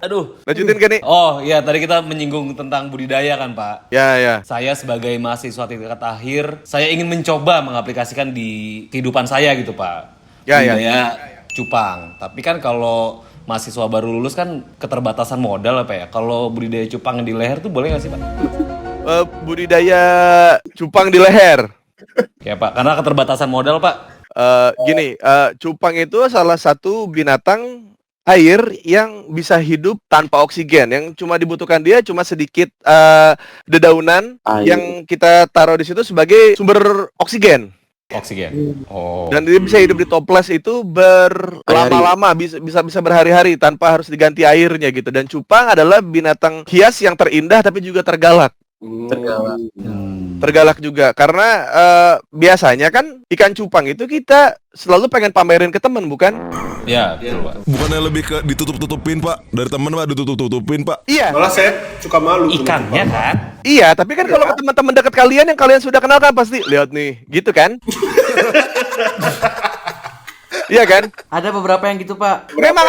Aduh. Lanjutin Kenny. Oh iya, tadi kita menyinggung tentang budidaya kan Pak. Ya. Saya sebagai mahasiswa tingkat akhir, saya ingin mencoba mengaplikasikan di kehidupan saya gitu Pak. Ya. Budidaya cupang. Tapi kan kalau mahasiswa baru lulus kan keterbatasan modal apa ya. Kalau budidaya cupang di leher tuh boleh nggak sih Pak? Budidaya cupang di leher. Ya Pak, karena keterbatasan modal Pak. Cupang itu salah satu binatang air yang bisa hidup tanpa oksigen. Yang cuma dibutuhkan dia cuma sedikit dedaunan yang kita taruh di situ sebagai sumber oksigen. Oksigen. Oh. Dan dia bisa hidup di toples itu berlama-lama, bisa berhari-hari tanpa harus diganti airnya gitu. Dan cupang adalah binatang hias yang terindah tapi juga tergalak. Tergalak juga karena biasanya kan ikan cupang itu kita selalu pengen pamerin ke temen, bukan? Ya, betul Pak. Bukannya lebih ke ditutup-tutupin Pak, dari teman Pak, ditutup-tutupin Pak. Iya. Malah saya suka malu. Ikannya kan? Iya, tapi kan kalau ke teman-teman dekat kalian yang kalian sudah kenal kan pasti lihat nih, gitu kan? Iya kan? Ada beberapa yang gitu, Pak. Memang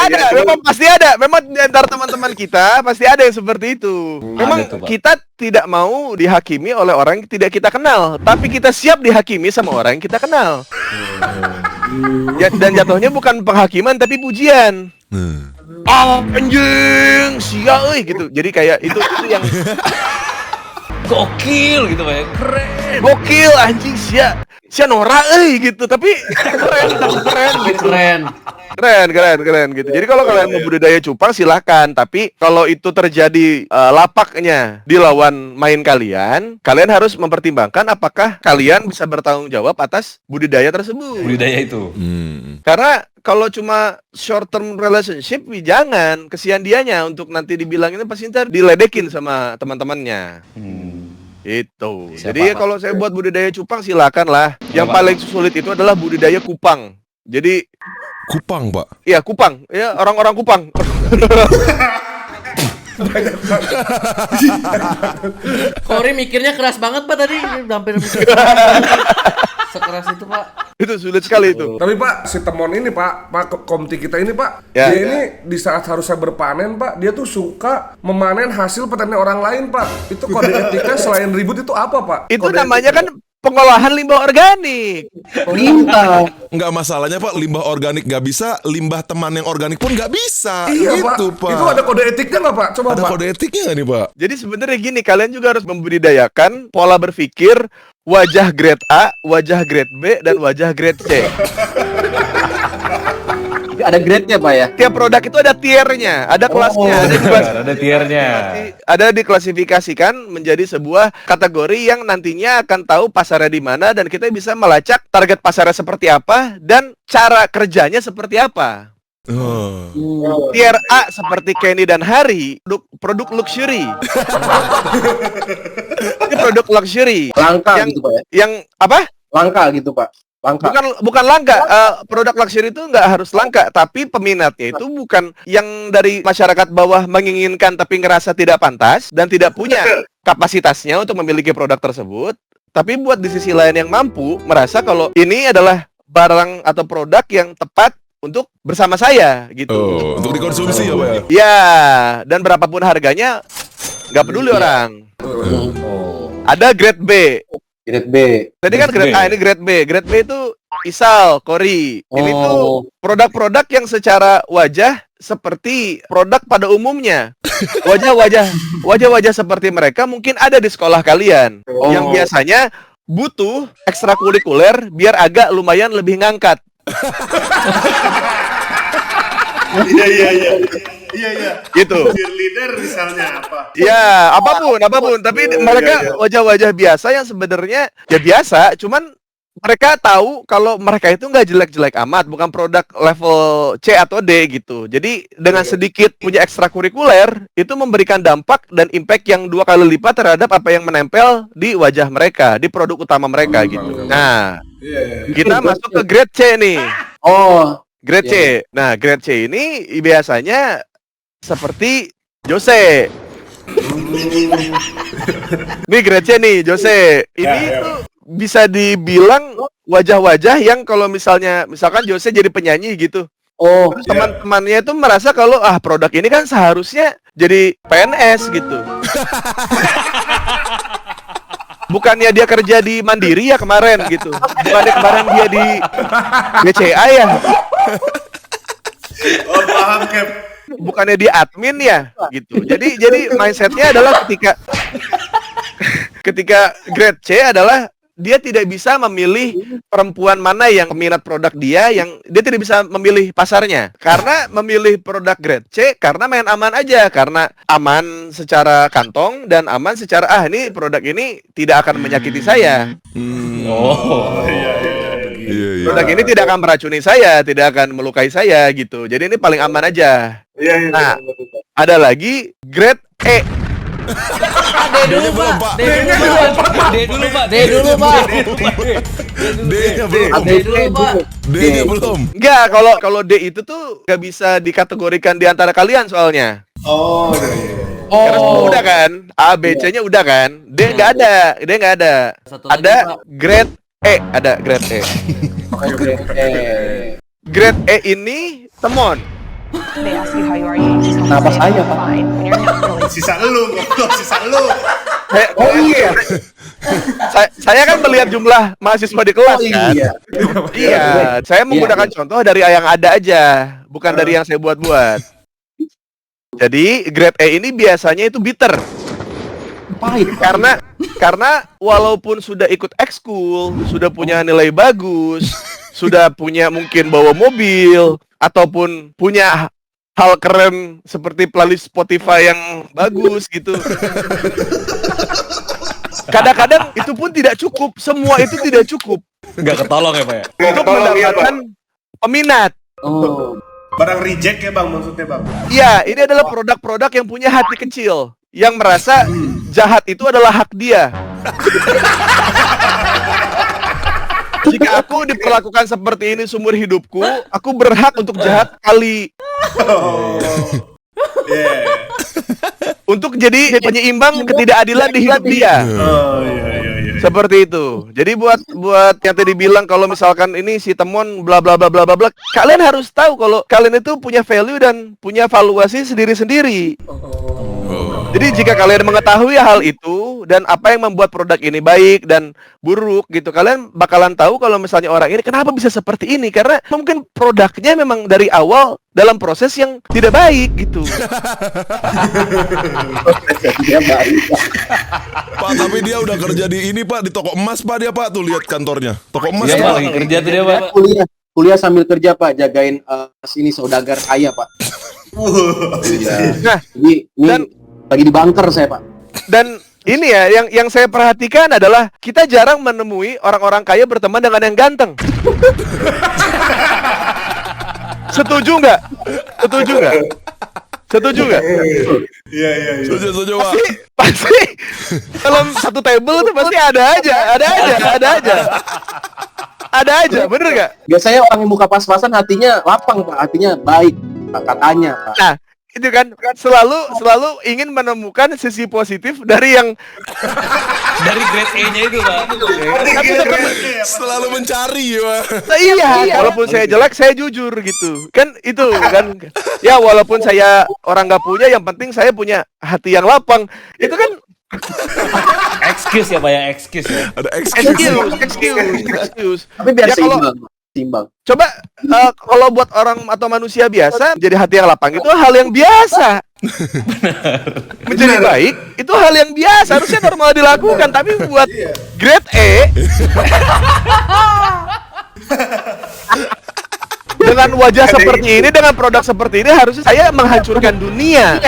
pasti ada. Memang di antara teman-teman kita pasti ada yang seperti itu. Memang Ada tuh, Pak. kita tidak mau dihakimi oleh orang yang tidak kita kenal, tapi kita siap dihakimi sama orang yang kita kenal. Ya, dan jatuhnya bukan penghakiman tapi pujian. Anjing, sia euy gitu. Jadi kayak itu yang Gokil gitu Pak ya. Keren. gokil anjing sia Nora gitu. Tapi keren gitu. Jadi kalau kalian mau budidaya cupang silahkan, tapi kalau itu terjadi lapaknya di lawan main kalian harus mempertimbangkan apakah kalian bisa bertanggung jawab atas budidaya tersebut. Budidaya itu. Karena kalau cuma short term relationship, jangan, kesian dianya untuk nanti dibilang ini pasti ntar diledekin sama teman-temannya. Itu. Siapa, Jadi Pak? kalau saya buat budidaya cupang silakan lah. Yang Pak? paling sulit itu adalah budidaya kupang. Jadi Kupang Pak. iya kupang, ya orang-orang kupang. Kori mikirnya keras banget, Pak, tadi. Hampir sekeras itu, Pak. Itu sulit sekali itu. Tapi Pak, si Temon ini Pak Komti kita ini Pak, Ya. dia ini di saat harusnya berpanen Pak, dia tuh suka memanen hasil petani orang lain Pak. Itu kode etiknya selain ribut itu apa Pak? Itu Kode namanya etiknya. kan pengolahan limbah organik. Limbah. Nggak masalahnya Pak, limbah organik nggak bisa, limbah teman yang organik pun nggak bisa. Iya gitu, Pak. Itu ada kode etiknya nggak Pak? Coba Ada Pak. kode etiknya nggak nih Pak? Jadi sebenarnya gini, kalian juga harus membudidayakan pola berpikir wajah grade A, wajah grade B, dan wajah grade C. Ada grade-nya, Pak ya? Tiap produk itu ada tiernya, ada kelasnya, Ada tiernya. ada diklasifikasikan menjadi sebuah kategori yang nantinya akan tahu pasarnya di mana dan kita bisa melacak target pasarnya seperti apa dan cara kerjanya seperti apa. Tier A seperti Kenny dan Hari, produk luxury. Ini produk luxury. Langka Yang- gitu, Pak ya? Yang apa? Langka gitu, Pak. Langka. Bukan langka. Produk luxury itu nggak harus langka, tapi peminatnya itu bukan yang dari masyarakat bawah menginginkan tapi ngerasa tidak pantas dan tidak punya kapasitasnya untuk memiliki produk tersebut. Tapi buat di sisi lain yang mampu merasa kalau ini adalah barang atau produk yang tepat untuk bersama saya gitu. Untuk dikonsumsi ya Pak ya? Ya, dan berapapun harganya nggak peduli orang. Ada grade B. Grade B. Tadi kan grade B. A, ini grade B. Grade B itu Isal, Kori. Ini Oh. tuh produk-produk yang secara wajah seperti produk pada umumnya. Wajah-wajah seperti mereka mungkin ada di sekolah kalian. Yang biasanya butuh ekstrakurikuler biar agak lumayan lebih ngangkat. Iya. Iya. Gitu. Cheerleader misalnya apa? Ya, apapun. Tapi mereka wajah-wajah biasa yang sebenarnya ya biasa, cuman mereka tahu kalau mereka itu nggak jelek-jelek amat, bukan produk level C atau D gitu. Jadi dengan sedikit punya ekstrakurikuler itu memberikan dampak dan impact yang 2 kali lipat terhadap apa yang menempel di wajah mereka, di produk utama mereka gitu. Nah, kita masuk ke grade C nih. Grade C. Nah, grade C ini biasanya seperti Jose. Nih grade C nih, Jose. Ini tuh bisa dibilang wajah-wajah yang kalau misalkan Jose jadi penyanyi gitu. Terus teman-temannya itu merasa kalau produk ini kan seharusnya jadi PNS gitu. Bukannya dia kerja di Mandiri ya kemarin gitu. Bukannya kemarin dia di BCA ya. Paham, Cap. Bukannya dia admin ya gitu. Jadi mindsetnya adalah ketika grade C adalah dia tidak bisa memilih perempuan mana yang minat produk dia tidak bisa memilih pasarnya. Karena memilih produk grade C karena main aman aja, karena aman secara kantong dan aman secara ini produk ini tidak akan menyakiti saya. Produk ini tidak akan meracuni saya, tidak akan melukai saya gitu. Jadi ini paling aman aja. Nah, ada lagi grade E. D dulu pak. D-nya belum. Enggak, kalau D itu tuh gak bisa dikategorikan di antara kalian soalnya. Karena semua udah kan, A, B, C-nya udah kan. D nggak ada. Ada grade E, ada grade E. Grade E ini temon. Kenapa saya, Pak? Sisa lu. Saya kan melihat jumlah mahasiswa di kelas kan. Iya, saya menggunakan contoh dari yang ada aja, bukan dari yang saya buat-buat. Jadi grade E ini biasanya itu bitter. Pahit. Karena walaupun sudah ikut ekskul, sudah punya nilai bagus, sudah punya mungkin bawa mobil ataupun punya hal keren seperti playlist Spotify yang bagus gitu. Kadang-kadang itu pun tidak cukup, semua itu tidak cukup. Nggak ketolong ya pak ya? Untuk mendapatkan peminat. Barang reject ya bang, maksudnya bang? Iya, ini adalah produk-produk yang punya hati kecil, yang merasa jahat itu adalah hak dia. Jika aku diperlakukan seperti ini seumur hidupku, aku berhak untuk jahat kali. Untuk jadi penyeimbang ketidakadilan di hidup dia. Seperti itu. Jadi buat yang tadi bilang kalau misalkan ini si temon bla bla bla bla bla bla, kalian harus tahu kalau kalian itu punya value dan punya valuasi sendiri-sendiri. Jadi jika kalian mengetahui hal itu dan apa yang membuat produk ini baik dan buruk gitu, kalian bakalan tahu kalau misalnya orang ini kenapa bisa seperti ini, karena mungkin produknya memang dari awal dalam proses yang tidak baik gitu. Pak, tapi dia udah kerja di ini Pak, di toko emas Pak, dia Pak, tuh lihat kantornya. Toko emas Iya Pak. pak, lagi kerja tuh dia pak. Kuliah sambil kerja Pak, jagain sini saudagar kaya Pak. Nah, ini lagi di bunker saya Pak. dan ini ya yang saya perhatikan adalah kita jarang menemui orang-orang kaya berteman dengan yang ganteng. Setuju nggak? Iya. Setuju Pak. Pasti dalam satu table tuh pasti ada aja, bener nggak? Biasanya orang yang muka pas-pasan hatinya lapang Pak, hatinya baik Pak, katanya Pak. Nah, itu kan selalu ingin menemukan sisi positif dari yang Dari grade E-nya itu pak. Selalu mencari Pak. iya, walaupun saya jelek saya jujur gitu kan, itu kan ya, walaupun saya orang nggak punya, yang penting saya punya hati yang lapang, itu kan Excuse ya pak ya, excuse ya. Ada excuse. Tapi biar Ya, kalau- seimbang. Coba kalau buat orang atau manusia biasa, jadi hati yang lapang itu hal yang biasa. Menjadi baik itu hal yang biasa, harusnya normal dilakukan. Tapi buat grade E Dengan wajah seperti ini, dengan produk seperti ini, harusnya saya menghancurkan dunia.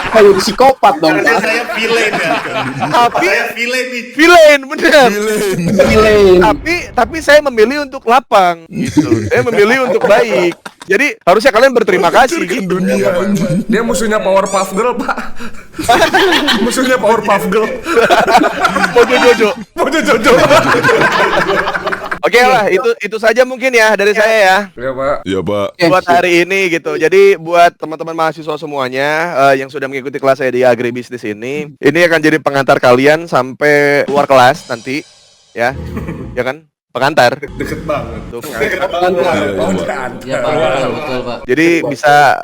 Kayak psikopat dong, Harusnya Pak. saya villain ya. Tapi Saya villain nih. villain, bener. Villain. Tapi saya memilih untuk lapang gitu. Saya memilih untuk baik. Jadi harusnya kalian berterima kasih gitu. Dia musuhnya Powerpuff Girl, Pak. Musuhnya Powerpuff Girl. Mojo Jojo. Mojo Jojo. Oke lah, itu saja mungkin ya dari saya ya. Iya, Pak. Iya Pak. Buat hari ini gitu. Jadi buat teman-teman mahasiswa semuanya yang sudah mengikuti kelas saya di agribisnis ini akan jadi pengantar kalian sampai luar kelas nanti ya. Ya kan? Pengantar. Deket banget. Tuh. Iya Pak, betul Pak. Jadi bisa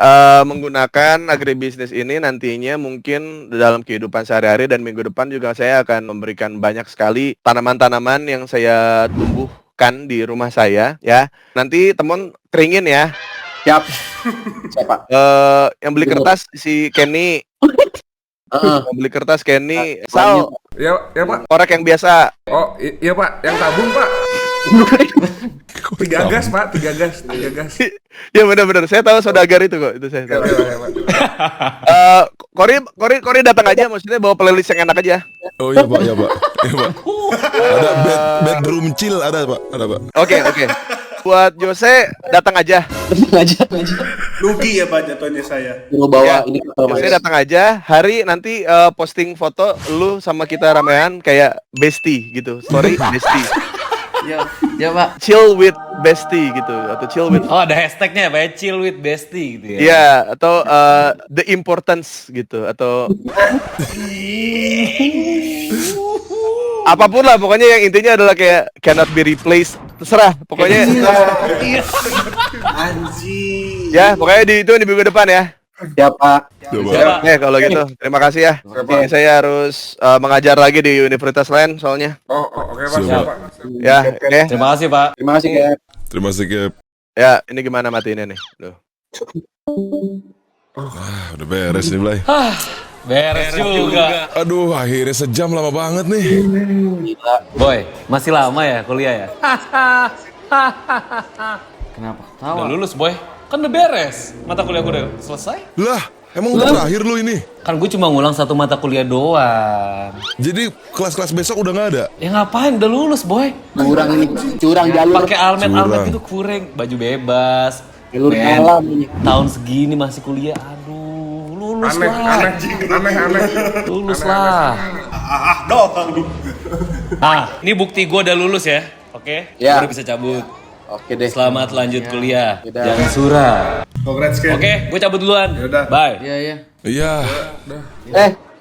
menggunakan agribisnis ini nantinya mungkin dalam kehidupan sehari-hari, dan minggu depan juga saya akan memberikan banyak sekali tanaman-tanaman yang saya tumbuhkan di rumah saya ya. Nanti teman keringin ya. Siap. Siapa? Yang beli kertas si Kenny. Yang beli kertas Kenny. Sal, Ya, Pak. korek yang biasa. Oh, iya Pak, yang tabung Pak. 3 gas Pak, 3 gas. Ya benar-benar, saya tahu saudagar itu kok, itu saya tahu. Iya, Pak. Kori datang aja, maksudnya bawa playlist yang enak aja. Oh iya Pak, iya Pak. Iya Pak. Ada bedroom chill ada Pak, ada Pak. Oke. Buat Jose datang aja. aja. Rugi ya Pak jatuhnya saya. Lu bawa Ya, ini ke Jose datang aja. Hari nanti posting foto lu sama kita ramean kayak bestie gitu. Story bestie. Ya Pak. Chill with bestie gitu, atau chill with Oh, ada hashtagnya ya, Pak, chill with bestie gitu ya. Iya, atau the importance gitu, atau apapun lah, pokoknya yang intinya adalah kayak cannot be replaced, terserah, pokoknya. Anjing. Ya, pokoknya itu di minggu depan ya. Siapa? Oke, kalau gitu, terima kasih ya. Oke, saya harus mengajar lagi di universitas lain soalnya. Oke Pak, Siap, siap, Pak. Pak. Ya, oke. Terima kasih, Pak. Terima kasih, Cap. Terima kasih Cap. Ya, ini gimana matiinnya nih? Tuh. Udah beres nih Blay. Beres juga. Aduh, akhirnya sejam lama banget nih. Boy, masih lama ya kuliah ya? Kenapa Udah tawa? lulus, Boy. Kan udah beres. Mata kuliah gue udah selesai. Lah, emang udah terakhir lu ini? Kan gue cuma ngulang 1 mata kuliah doang. Jadi kelas-kelas besok udah nggak ada? Ya ngapain, udah lulus, Boy. Curang jalur. Pakai almet Curang. gitu kurang, baju bebas. Jalur Men, alam ini. tahun segini masih kuliah. Aduh, lulus Aneh. lah. Lulus lah. Doang. Ini bukti gue udah lulus ya. Oke? Ya. Udah bisa cabut. Oke deh. Selamat lanjut kuliah. Udah. Jangan surah. Congrats Ken. Oke, gue cabut duluan. Yaudah. Bye. Iya. Iya.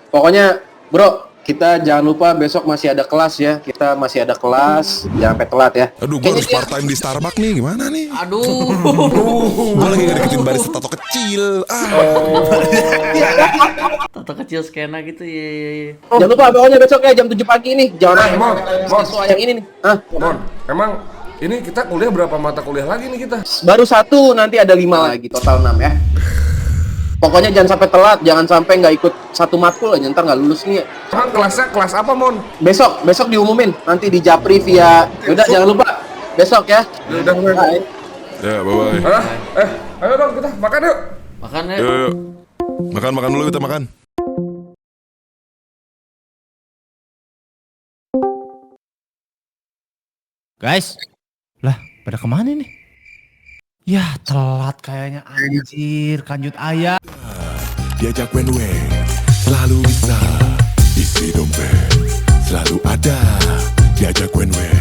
Pokoknya, Bro, kita jangan lupa besok masih ada kelas ya. Kita masih ada kelas, jangan sampai telat ya. Aduh, gue harus part time di Starbucks nih, gimana nih? Aduh. Gue lagi ngedeketin barista tato kecil. Tato kecil skena gitu ya. Jangan lupa pokoknya besok ya jam 7 pagi nih. Jangan Mon. siswa yang ini nih. Mon, emang ini kita kuliah berapa mata kuliah lagi nih kita? Baru 1, nanti ada 5 lagi, total 6 ya. Pokoknya jangan sampai telat, jangan sampai nggak ikut 1 matkul aja, ntar nggak lulus nih. Emang kelasnya kelas apa, Mon? Besok diumumin, nanti di Japri via. Udah jangan lupa, besok ya. Udah. Bye. Ya, bye-bye. Ayo dong kita makan yuk. Makan ya. Yuk. Makan dulu, kita makan. Guys, lah pada kemana nih? Ya telat kayaknya anjir, kanjut ayam. Diajak wen-wen, selalu bisa isi dompet, selalu ada. Diajak wen-wen,